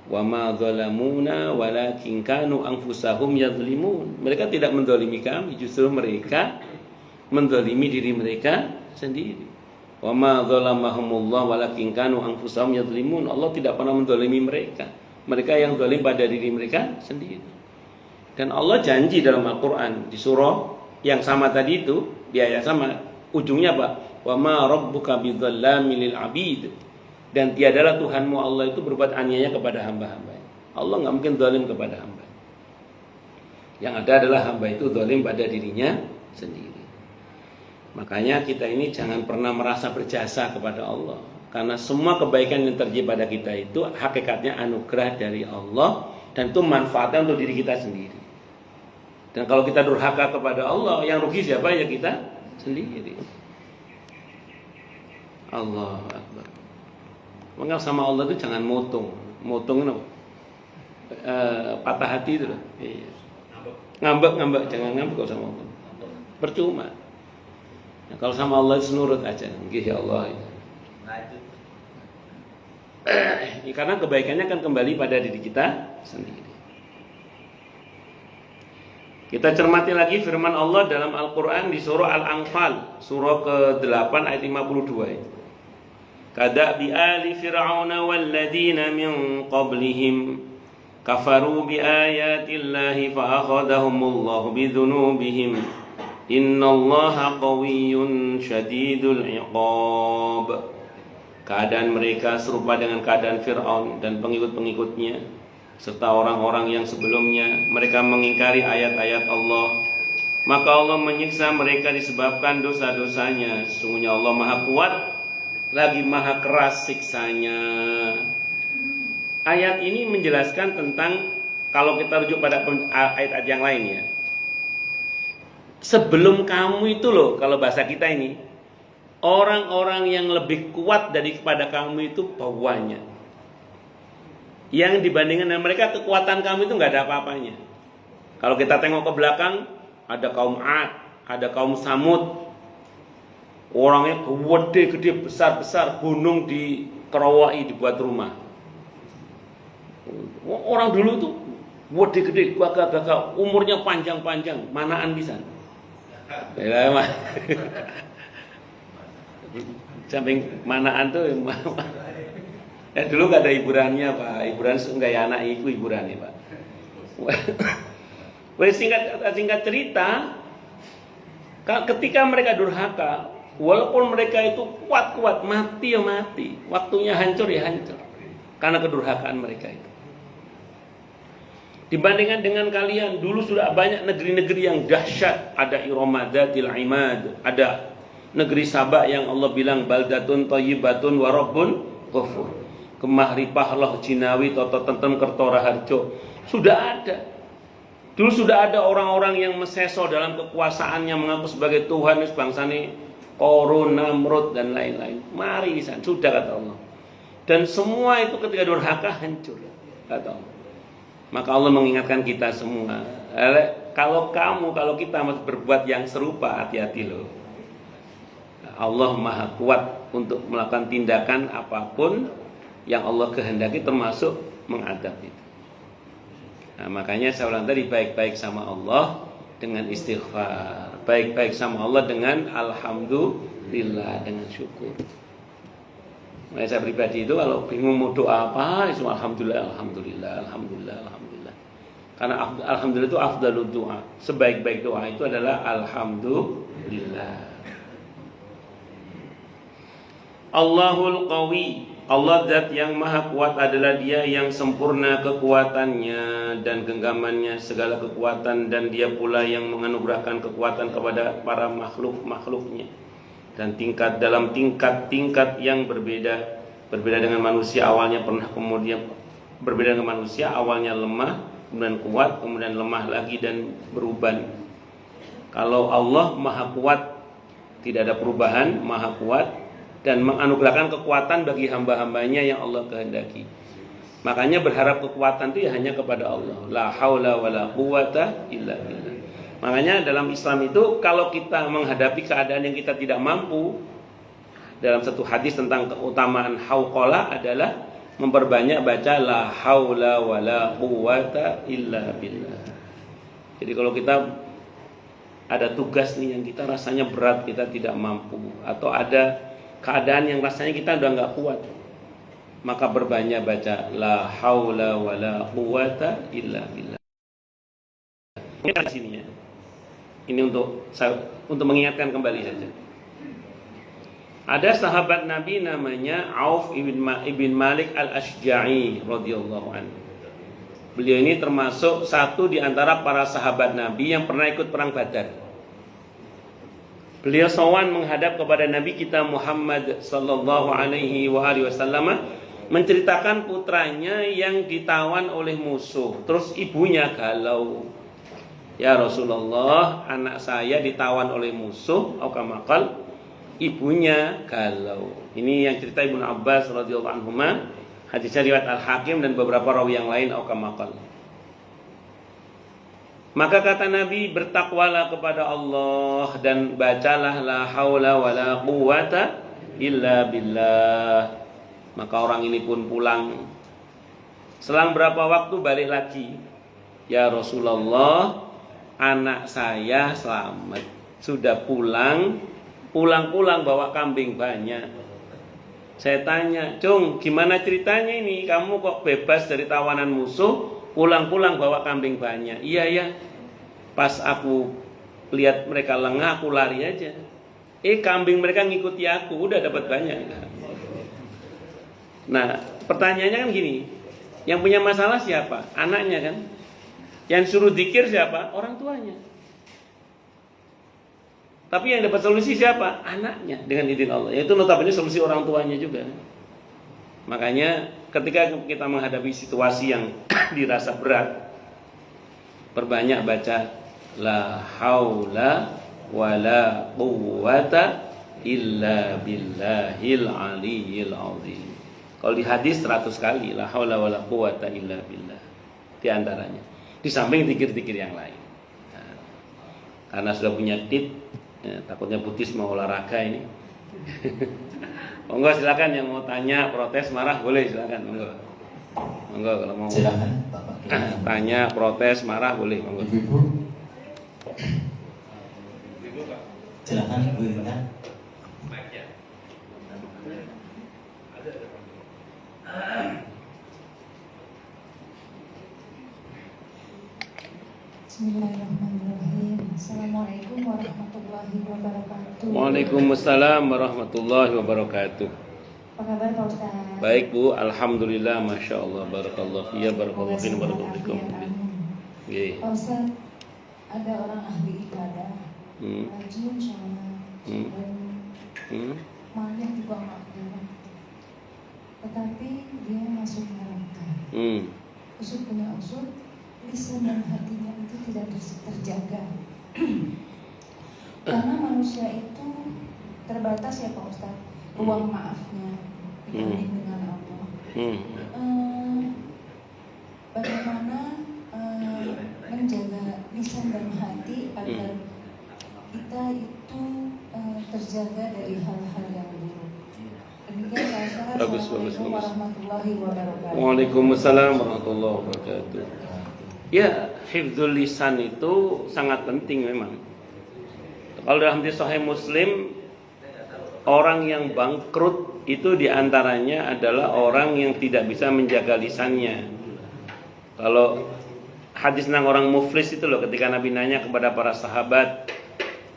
Speaker 2: Wa ma zalamuna walakin kanu anfusahum yadzlimun. Mereka tidak mendolimi kami, justru mereka mendolimi diri mereka sendiri. Wa ma zalamahumullah walakin kanu anfusahum yadzlimun. Allah tidak pernah mendolimi mereka. Mereka yang zalim pada diri mereka sendiri. Dan Allah janji dalam Al-Qur'an di surah yang sama tadi itu, di ayat sama, ujungnya apa? Wa ma rabbuka bidzallamil lil abid. Dan tiadalah Tuhanmu Allah itu berbuat aniaya kepada hamba-hamba. Allah enggak mungkin zalim kepada hamba. Yang ada adalah hamba itu zalim pada dirinya sendiri. Makanya kita ini jangan pernah merasa berjasa kepada Allah, karena semua kebaikan yang terjadi pada kita itu hakikatnya anugerah dari Allah, dan itu manfaatnya untuk diri kita sendiri. Dan kalau kita durhaka kepada Allah, yang rugi siapa? Ya kita sendiri. Allahu Akbar. Maka sama Allah itu jangan motong. Motong apa? patah hati itu loh. Iya. Ngambek, jangan ngambek kalau sama Allah. Percuma. Nah, kalau sama Allah nurut aja. Nggih ya Allah. Karena kebaikannya akan kembali pada diri kita sendiri. Kita cermati lagi firman Allah dalam Al-Quran di surah Al-Anfal, surah ke-8 ayat 52. Kadabi ali fir'auna walladzina min qablihim kafaru bi ayatillahi fa akhadahumullahu bidzunubihim innallaha qawiyyun syadidul iqab. Keadaan mereka serupa dengan keadaan Fir'aun dan pengikut-pengikutnya serta orang-orang yang sebelumnya. Mereka mengingkari ayat-ayat Allah, maka Allah menyiksa mereka disebabkan dosa-dosanya. Sesungguhnya Allah Maha Kuat lagi Maha Keras siksanya. Ayat ini menjelaskan tentang, kalau kita rujuk pada ayat-ayat yang lain ya, sebelum kamu itu loh, kalau bahasa kita ini, orang-orang yang lebih kuat daripada kamu itu bawahnya. Yang dibandingkan dengan mereka, kekuatan kamu itu nggak ada apa-apanya. Kalau kita tengok ke belakang, ada kaum Ad, ada kaum Samud, orangnya gede-gede, besar-besar, gunung dikerowoki dibuat rumah. Orang dulu tuh gede-gede, gagah-gagah, umurnya panjang-panjang, manaan pisan. Samping manaan tuh ya dulu gak ada hiburannya Pak, hiburan enggak ya anak itu hiburannya Pak. Singkat cerita, ketika mereka durhaka, walaupun mereka itu kuat-kuat, mati ya mati, waktunya hancur ya hancur, karena kedurhakaan mereka itu. Dibandingkan dengan kalian, dulu sudah banyak negeri-negeri yang dahsyat, ada Iramadatil Imad, ada negeri Sabak yang Allah bilang baldatun thayyibatun wa rabbun ghafur. Kemah Ripahlah Jinawi Toto Tentem Kertora Harjo sudah ada. Dulu sudah ada orang-orang yang meseso dalam kekuasaannya, mengaku sebagai Tuhan, bangsa ini Korun, Namrud dan lain-lain. Mari lisan, sudah kata Allah. Dan semua itu ketika durhaka hancur, kata Allah. Maka Allah mengingatkan kita semua, kalau kita masih berbuat yang serupa, hati-hati loh. Allah Maha Kuat untuk melakukan tindakan apapun yang Allah kehendaki, termasuk mengadab itu. Nah, makanya saya ulang tadi, baik-baik sama Allah dengan istighfar, baik-baik sama Allah dengan alhamdulillah, dengan syukur. Makanya saya pribadi itu kalau bingung mau doa apa, itu alhamdulillah, alhamdulillah, alhamdulillah, alhamdulillah. Karena alhamdulillah itu afdalud doa. Sebaik-baik doa itu adalah alhamdulillah. Allahul Qawi, Allah zat yang maha kuat adalah Dia yang sempurna kekuatannya dan genggamannya segala kekuatan, dan Dia pula yang menganugerahkan kekuatan kepada para makhluk-makhluknya, dan dalam tingkat-tingkat yang berbeda dengan manusia. Awalnya pernah, kemudian berbeda dengan manusia, awalnya lemah, kemudian kuat, kemudian lemah lagi dan berubah. Kalau Allah maha kuat, tidak ada perubahan, maha kuat, dan menganugerahkan kekuatan bagi hamba-hambanya yang Allah kehendaki. Makanya berharap kekuatan itu ya hanya kepada Allah. La haula wala quwata illa billah. Makanya dalam Islam itu, kalau kita menghadapi keadaan yang kita tidak mampu, dalam satu hadis tentang keutamaan hauqalah adalah memperbanyak baca la haula wala quwata illa billah. Jadi kalau kita ada tugas nih yang kita rasanya berat, kita tidak mampu, atau ada keadaan yang rasanya kita udah nggak kuat, maka berbanyak baca la haula wala quwata illa billah. Ini sini ya. Ini untuk mengingatkan kembali saja. Ada sahabat Nabi namanya Auf ibn Malik al-Ashja'i radhiyallahu anhu. Beliau ini termasuk satu di antara para sahabat Nabi yang pernah ikut perang Badar. Beliau sowan menghadap kepada Nabi kita Muhammad sallallahu alaihi wasallam, menceritakan putranya yang ditawan oleh musuh. Terus ibunya galau. Ya Rasulullah, anak saya ditawan oleh musuh, ibunya galau. Ini yang cerita Ibnu Abbas radhiyallahu anhuma. Hadisnya riwayat Al-Hakim dan beberapa rawi yang lain aukamakal. Maka kata Nabi, bertakwalah kepada Allah dan bacalah la haula wala quwata illa billah. Maka orang ini pun pulang. Selang berapa waktu balik lagi. Ya Rasulullah, anak saya selamat. Sudah pulang bawa kambing banyak. Saya tanya, Cung, gimana ceritanya ini? Kamu kok bebas dari tawanan musuh, pulang bawa kambing banyak? Iya ya, pas aku lihat mereka lengah, aku lari aja. Kambing mereka ngikuti aku, udah dapat banyak. Nah, pertanyaannya kan gini, yang punya masalah siapa? Anaknya kan? Yang suruh zikir siapa? Orang tuanya. Tapi yang dapat solusi siapa? Anaknya dengan izin Allah. Yaitu notabene solusi orang tuanya juga. Makanya ketika kita menghadapi situasi yang dirasa berat, perbanyak baca la haula wala quwata illa billahil aliyyil azim. Kalau di hadis 100 kali la haula wala quwata illa billah di antaranya. Di samping zikir-zikir yang lain. Nah, karena sudah punya tip, ya, takutnya Butis mau olahraga ini. Monggo silakan yang mau tanya, protes, marah boleh silakan. Monggo kalau mau.
Speaker 1: Silakan Bapak.
Speaker 2: Tanya, protes, marah boleh. Monggo.
Speaker 1: Ibu. Silakan Bu Intan.
Speaker 3: Bismillahirrahmanirrahim. Assalamualaikum warahmatullahi wabarakatuh.
Speaker 2: Waalaikumsalam warahmatullahi wabarakatuh.
Speaker 3: Apa kabar Pak Ustaz?
Speaker 2: Baik Bu, alhamdulillah, masya Allah, barakallah fiyya, barakallah fiyya, barakallah fikum. Nggih.
Speaker 3: Pak Ustaz, ada orang ahli ibadah, rajin sholat, banyak juga makmur, tetapi dia masuk neraka. Usut punya usut, lisan dan hatinya itu tidak terjaga. Karena manusia itu terbatas ya Pak Ustadz, ruang maafnya dibanding dengan Allah. Bagaimana menjaga lisan dan hati agar kita itu terjaga dari hal-hal yang buruk. Demikian Pak Ustadz. Assalamualaikum warahmatullahi wabarakatuh.
Speaker 2: Waalaikumsalam warahmatullahi wabarakatuh. Ya, hifdzul lisan itu sangat penting memang. Kalau dalam hadis Sahih Muslim, orang yang bangkrut itu diantaranya adalah orang yang tidak bisa menjaga lisannya. Kalau hadis tentang orang muflis itu loh, ketika Nabi nanya kepada para sahabat,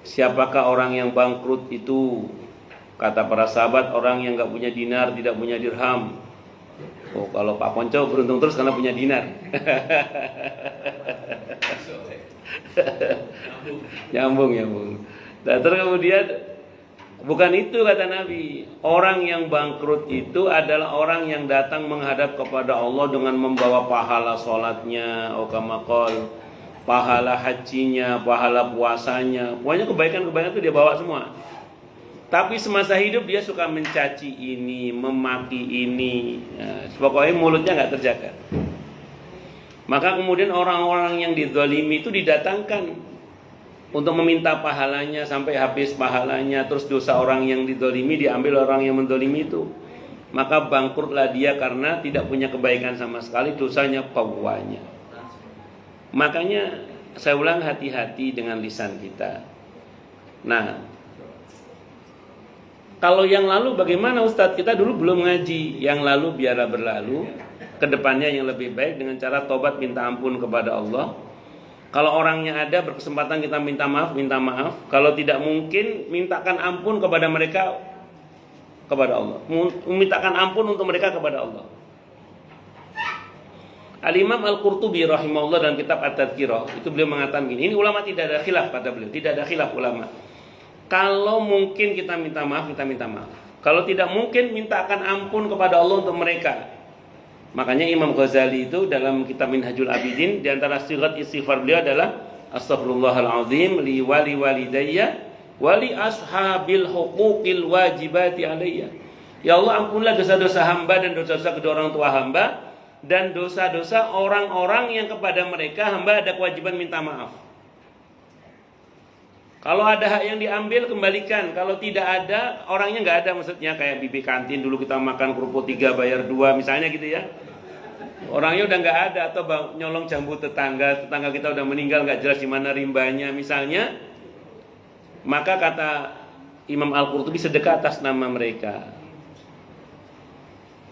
Speaker 2: siapakah orang yang bangkrut itu? Kata para sahabat, orang yang gak punya dinar, tidak punya dirham. Oh, kalau Pak Ponco beruntung terus karena punya dinar. Nyambung. Nah, terus kemudian bukan itu kata Nabi. Orang yang bangkrut itu adalah orang yang datang menghadap kepada Allah dengan membawa pahala sholatnya, okamakol, pahala hajinya, pahala puasanya. Pokoknya kebaikan-kebaikan itu dia bawa semua. Tapi semasa hidup dia suka mencaci ini, memaki ini, ya, pokoknya mulutnya nggak terjaga. Maka kemudian orang-orang yang dizalimi itu didatangkan untuk meminta pahalanya sampai habis pahalanya. Terus dosa orang yang dizalimi diambil orang yang menzalimi itu. Maka bangkrutlah dia karena tidak punya kebaikan sama sekali, dosanya bawahnya. Makanya saya ulang, hati-hati dengan lisan kita. Nah, kalau yang lalu bagaimana Ustadz? Kita dulu belum ngaji. Yang lalu biarlah berlalu. Kedepannya yang lebih baik dengan cara tobat, minta ampun kepada Allah. Kalau orangnya ada, berkesempatan kita minta maaf. Kalau tidak mungkin, mintakan ampun kepada mereka, kepada Allah. Mintakan ampun untuk mereka kepada Allah. Al-Imam Al-Qurtubi rahimahullah dalam kitab At-Tadhkirah, itu beliau mengatakan begini. Ini ulama tidak ada khilaf, kata beliau. Tidak ada khilaf ulama. Kalau mungkin kita minta maaf, kita minta maaf. Kalau tidak mungkin, mintakan ampun kepada Allah untuk mereka. Makanya Imam Ghazali itu dalam kitab Minhajul Abidin, di antara sigat istighfar beliau adalah Astaghfirullahalazim li wali walidayya wali ashabil huquqil wajibati alayya. Ya Allah, ampunilah dosa-dosa hamba dan dosa-dosa kedua orang tua hamba dan dosa-dosa orang-orang yang kepada mereka hamba ada kewajiban minta maaf. Kalau ada hak yang diambil, kembalikan. Kalau tidak ada, orangnya nggak ada, maksudnya kayak bibi kantin dulu kita makan kerupuk 3 bayar 2 misalnya gitu ya. Orangnya udah nggak ada, atau nyolong jambu tetangga kita udah meninggal, nggak jelas di mana rimbanya misalnya. Maka kata Imam Al-Qurtubi, sedekah atas nama mereka.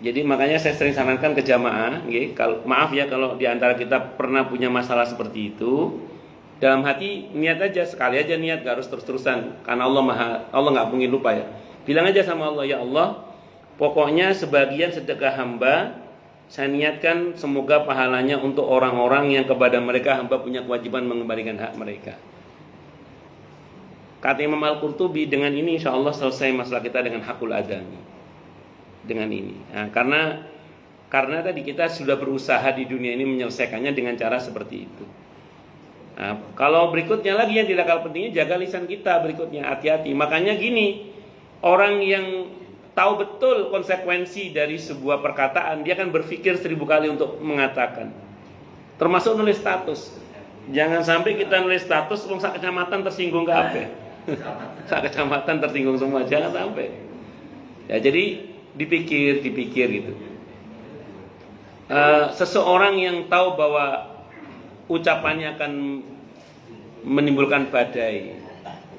Speaker 2: Jadi makanya saya sering sarankan ke jamaah, maaf ya kalau diantara kita pernah punya masalah seperti itu. Dalam hati niat aja, sekali aja niat, gak harus terus-terusan, karena Allah nggak mungkin lupa ya. Bilang aja sama Allah, ya Allah, pokoknya sebagian sedekah hamba saya niatkan semoga pahalanya untuk orang-orang yang kepada mereka hamba punya kewajiban mengembalikan hak mereka. Kata Imam Al-Qurtubi, dengan ini insya Allah selesai masalah kita dengan hakul adami. Dengan ini, nah, karena tadi kita sudah berusaha di dunia ini menyelesaikannya dengan cara seperti itu. Nah, kalau berikutnya lagi yang tidak kalah pentingnya, jaga lisan kita berikutnya, hati-hati. Makanya gini, orang yang tahu betul konsekuensi dari sebuah perkataan, dia akan berpikir 1000 kali untuk mengatakan. Termasuk nulis status. Jangan sampai kita nulis status, sak kecamatan tersinggung ke apa? Sak kecamatan tersinggung semua, jangan sampai. Ya, jadi dipikir gitu. Seseorang yang tahu bahwa ucapannya akan menimbulkan badai,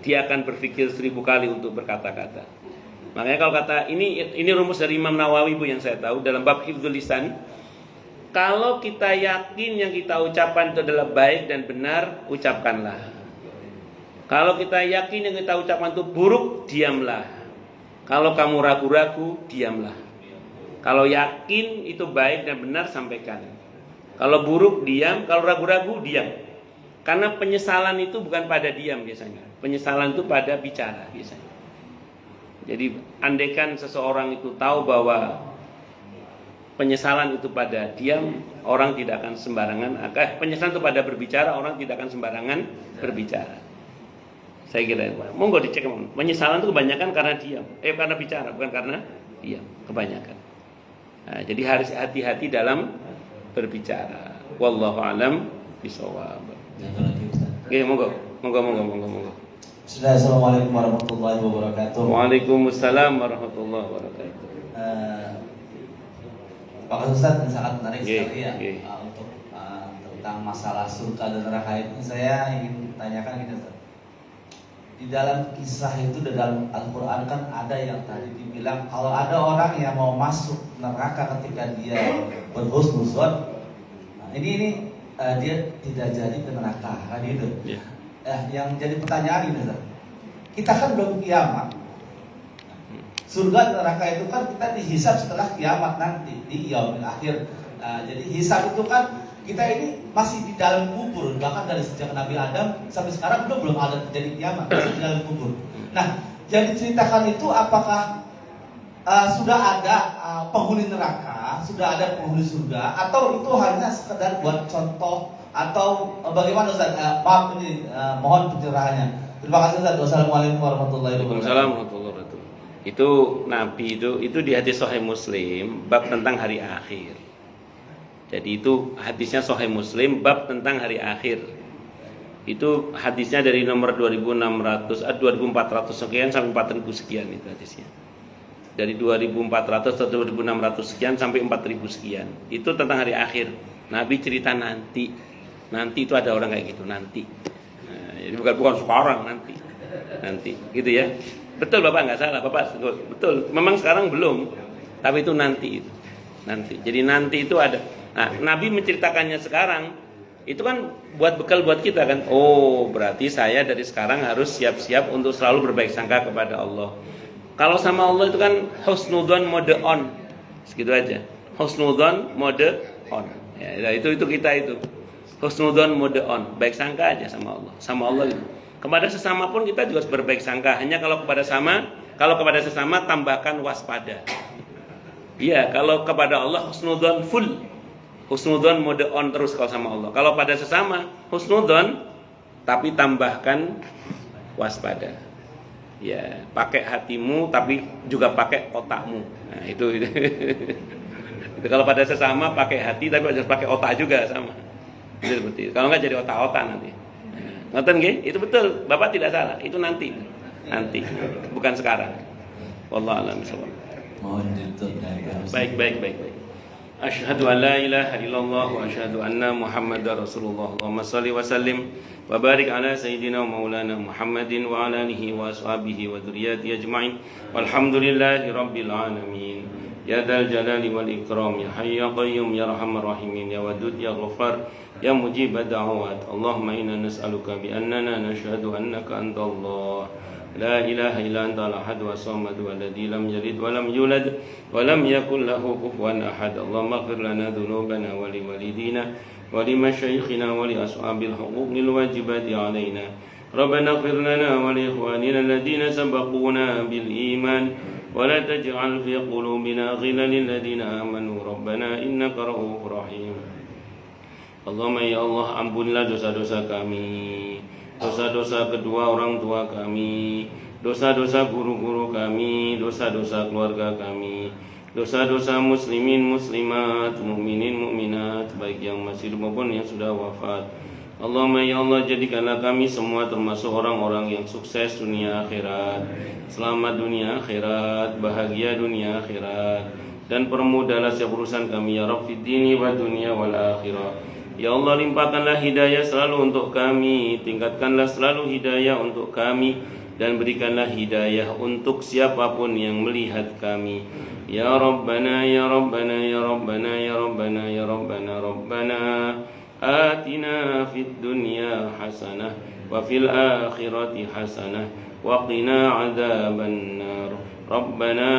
Speaker 2: dia akan berpikir 1000 kali untuk berkata-kata. Makanya kalau kata ini rumus dari Imam Nawawi Bu yang saya tahu dalam bab hifdzul lisan. Kalau kita yakin yang kita ucapkan itu adalah baik dan benar, ucapkanlah. Kalau kita yakin yang kita ucapkan itu buruk, diamlah. Kalau kamu ragu-ragu, diamlah. Kalau yakin itu baik dan benar, sampaikan. Kalau buruk, diam. Kalau ragu-ragu, diam. Karena penyesalan itu bukan pada diam biasanya. Penyesalan itu pada bicara biasanya. Jadi andaikan seseorang itu tahu bahwa penyesalan itu pada diam, orang tidak akan sembarangan. Penyesalan itu pada berbicara, orang tidak akan sembarangan berbicara. Saya kira, monggo dicek. Penyesalan itu kebanyakan karena diam, karena bicara, bukan karena diam. Kebanyakan. Nah, jadi harus hati-hati dalam berbicara. Wallahu alam bishawab. Oke, monggo.
Speaker 1: Assalamualaikum warahmatullahi wabarakatuh.
Speaker 2: Waalaikumsalam warahmatullahi wabarakatuh.
Speaker 1: Pak Ustaz, sangat menarik sekali ya
Speaker 2: untuk
Speaker 1: tentang masalah surga dan neraka ini. Saya ingin tanyakan gini, Ustaz. Di dalam kisah itu, di dalam Al-Quran kan ada yang tadi dibilang kalau ada orang yang mau masuk neraka ketika dia berhusnuzon, ini dia tidak jadi ke neraka, kan itu. Yeah. Yang jadi pertanyaan ini, kita kan belum kiamat. Surga dan neraka itu kan kita dihisab setelah kiamat nanti di yaumil akhir. Jadi hisab itu kan kita ini masih di dalam kubur, bahkan dari sejak Nabi Adam sampai sekarang belum ada terjadi kiamat, masih di dalam kubur. Nah, yang diceritakan itu apakah sudah ada penghuni neraka, sudah ada penghuni surga, atau itu hanya sekedar buat contoh, atau bagaimana Ustaz? Maaf ini, mohon pencerahannya. Terima kasih Ustaz. Wassalamualaikum warahmatullahi wabarakatuh.
Speaker 2: Waalaikumsalam warahmatullahi wabarakatuh. Itu Nabi itu di hadis Sahih Muslim bab tentang hari akhir. Jadi itu hadisnya Sahih Muslim bab tentang hari akhir. Itu hadisnya dari nomor 2400 sekian sampai 4000 sekian itu hadisnya. Dari 2400 atau 2600 sekian sampai 4000 sekian. Itu tentang hari akhir. Nabi cerita nanti itu ada orang kayak gitu nanti. Nah, jadi bukan sekarang, nanti gitu ya. Betul Bapak, nggak salah Bapak, betul. Memang sekarang belum, tapi itu nanti. Jadi nanti itu ada. Nah, Nabi menceritakannya sekarang, itu kan buat bekal buat kita kan. Oh, berarti saya dari sekarang harus siap-siap untuk selalu berbaik sangka kepada Allah. Kalau sama Allah itu kan husnudzon mode on, segitu aja. Husnudzon mode on. Ya, itu kita itu. Husnudzon mode on, baik sangka aja sama Allah itu. Kepada sesama pun kita juga harus berbaik sangka. Hanya kalau kepada sesama tambahkan waspada. Iya, kalau kepada Allah husnudzon full. Husnudzon mode on terus kalau sama Allah. Kalau pada sesama husnudzon tapi tambahkan waspada. Ya, pakai hatimu tapi juga pakai otakmu. Nah, itu. Itu kalau pada sesama pakai hati tapi harus pakai otak juga sama. Itu seperti itu. Kalau enggak jadi otak-otak nanti. Ngoten nggih? Itu betul. Bapak tidak salah. Itu nanti. Nanti. Bukan sekarang. Wallahu a'lam bishawab.
Speaker 1: Mohon ditutup dengan
Speaker 2: Baik. Asyhadu an la ilaha illallah wa asyhadu anna Muhammadar Rasulullah. Allahumma shalli wa sallim wa barik ala sayyidina wa maulana Muhammadin wa ala alihi wa ashabihi wa dzurriyyatihi ajma'in. Walhamdulillahi rabbil alamin. Ya dzal jalali wal ikram, ya hayy ya qayyum ya arhamar rahimin, ya wadud ya ghafar, ya mujib ad-da'awat. Allahumma inna nas'aluka bi annana nashhadu annaka antallah la ilaha illa anta al-ahad wa samad walladzi lam yalid wa lam yulad wa lam yakul lahu kufuwan ahad. Allahumma ighfir lana dhunubana wa li walidina wa li masyayikhina wa li ashabil huquqil wajibati alaina. Rabbana ighfir lana wa li ikhwanina alladhina sabaquna bil iman wa la taj'al fi qulubina ghillan lil ladzina amanu rabbana innaka ra'ufur rahim. Allahumma ya Allah, ampunilah dosa-dosa kami, dosa-dosa kedua orang tua kami, dosa-dosa guru-guru kami, dosa-dosa keluarga kami, dosa-dosa muslimin muslimat, mukminin mukminat, baik yang masih hidup maupun yang sudah wafat. Allahumma ya Allah, jadikanlah kami semua termasuk orang-orang yang sukses dunia akhirat, selamat dunia akhirat, bahagia dunia akhirat, dan permudahlah setiap urusan kami ya Rabb fid dini wa dunya wal akhirah. Ya Allah, limpahkanlah hidayah selalu untuk kami, tingkatkanlah selalu hidayah untuk kami, dan berikanlah hidayah untuk siapapun yang melihat kami. Ya Rabbana ya Rabbana ya Rabbana ya Rabbana ya Rabbana Rabbana atina fid dunya hasanah wa fil akhirati hasanah wa qina adzaban nar. Rabbana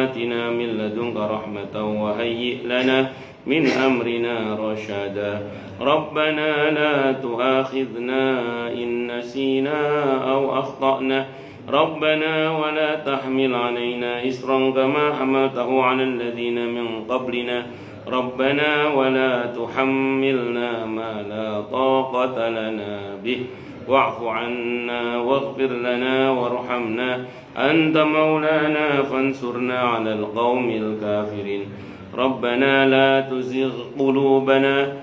Speaker 2: atina min ladunka rahmatan wa hayyi' lana min amrina rasyada. Rabbana la tu'akhidna in nasina aw akhtana. Rabbana wa la tahmil 'alaina isran kama hamaltahu 'alal ladzina min qablina. Rabbana wa la tuhammilna ma la taqata lana bih. Wa'fu 'anna waghfir lana warhamna. Anta maulana fansurna 'alal qaumil kafirin. Rabbana la tuzigh qulubana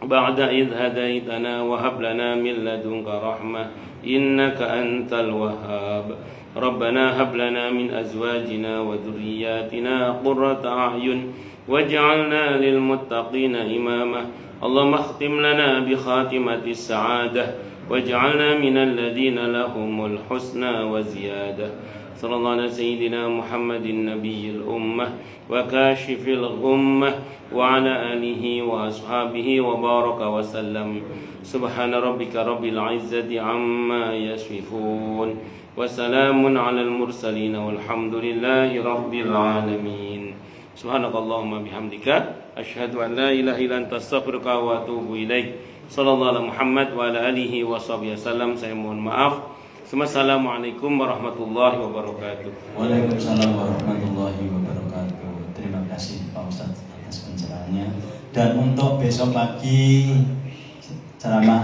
Speaker 2: ba'da idh hadaitana wa hab lana min ladunka rahmah innaka antal wahhab. Rabbana hab lana min azwajina wa dhurriyyatina qurrata a'yun waj'alna lil muttaqina imama. Allahumma khtim lana bi khatimatis sa'adah waj'alna minal ladzina lahumul husna wa ziyadah. Sallallahu ala sayyidina Muhammadin nabiyil ummah wa kashifil ghummah wa ala alihi wa ashabihi wa baraka wa sallam. Subhana rabbika rabbil izzati amma yasifun wa salamun alal mursalin walhamdulillahi rabbil alamin. Subhanakallahumma bihamdika asyhadu an la ilaha illa anta astaghfiruka wa atubu ilaik. Sallallahu ala Muhammad wa ala alihi wa sahbihi wasallam. Saya mohon maaf. Assalamualaikum warahmatullahi wabarakatuh.
Speaker 1: Waalaikumsalam warahmatullahi wabarakatuh. Terima kasih Pak Ustadz atas pencerahannya. Dan untuk besok pagi ceramah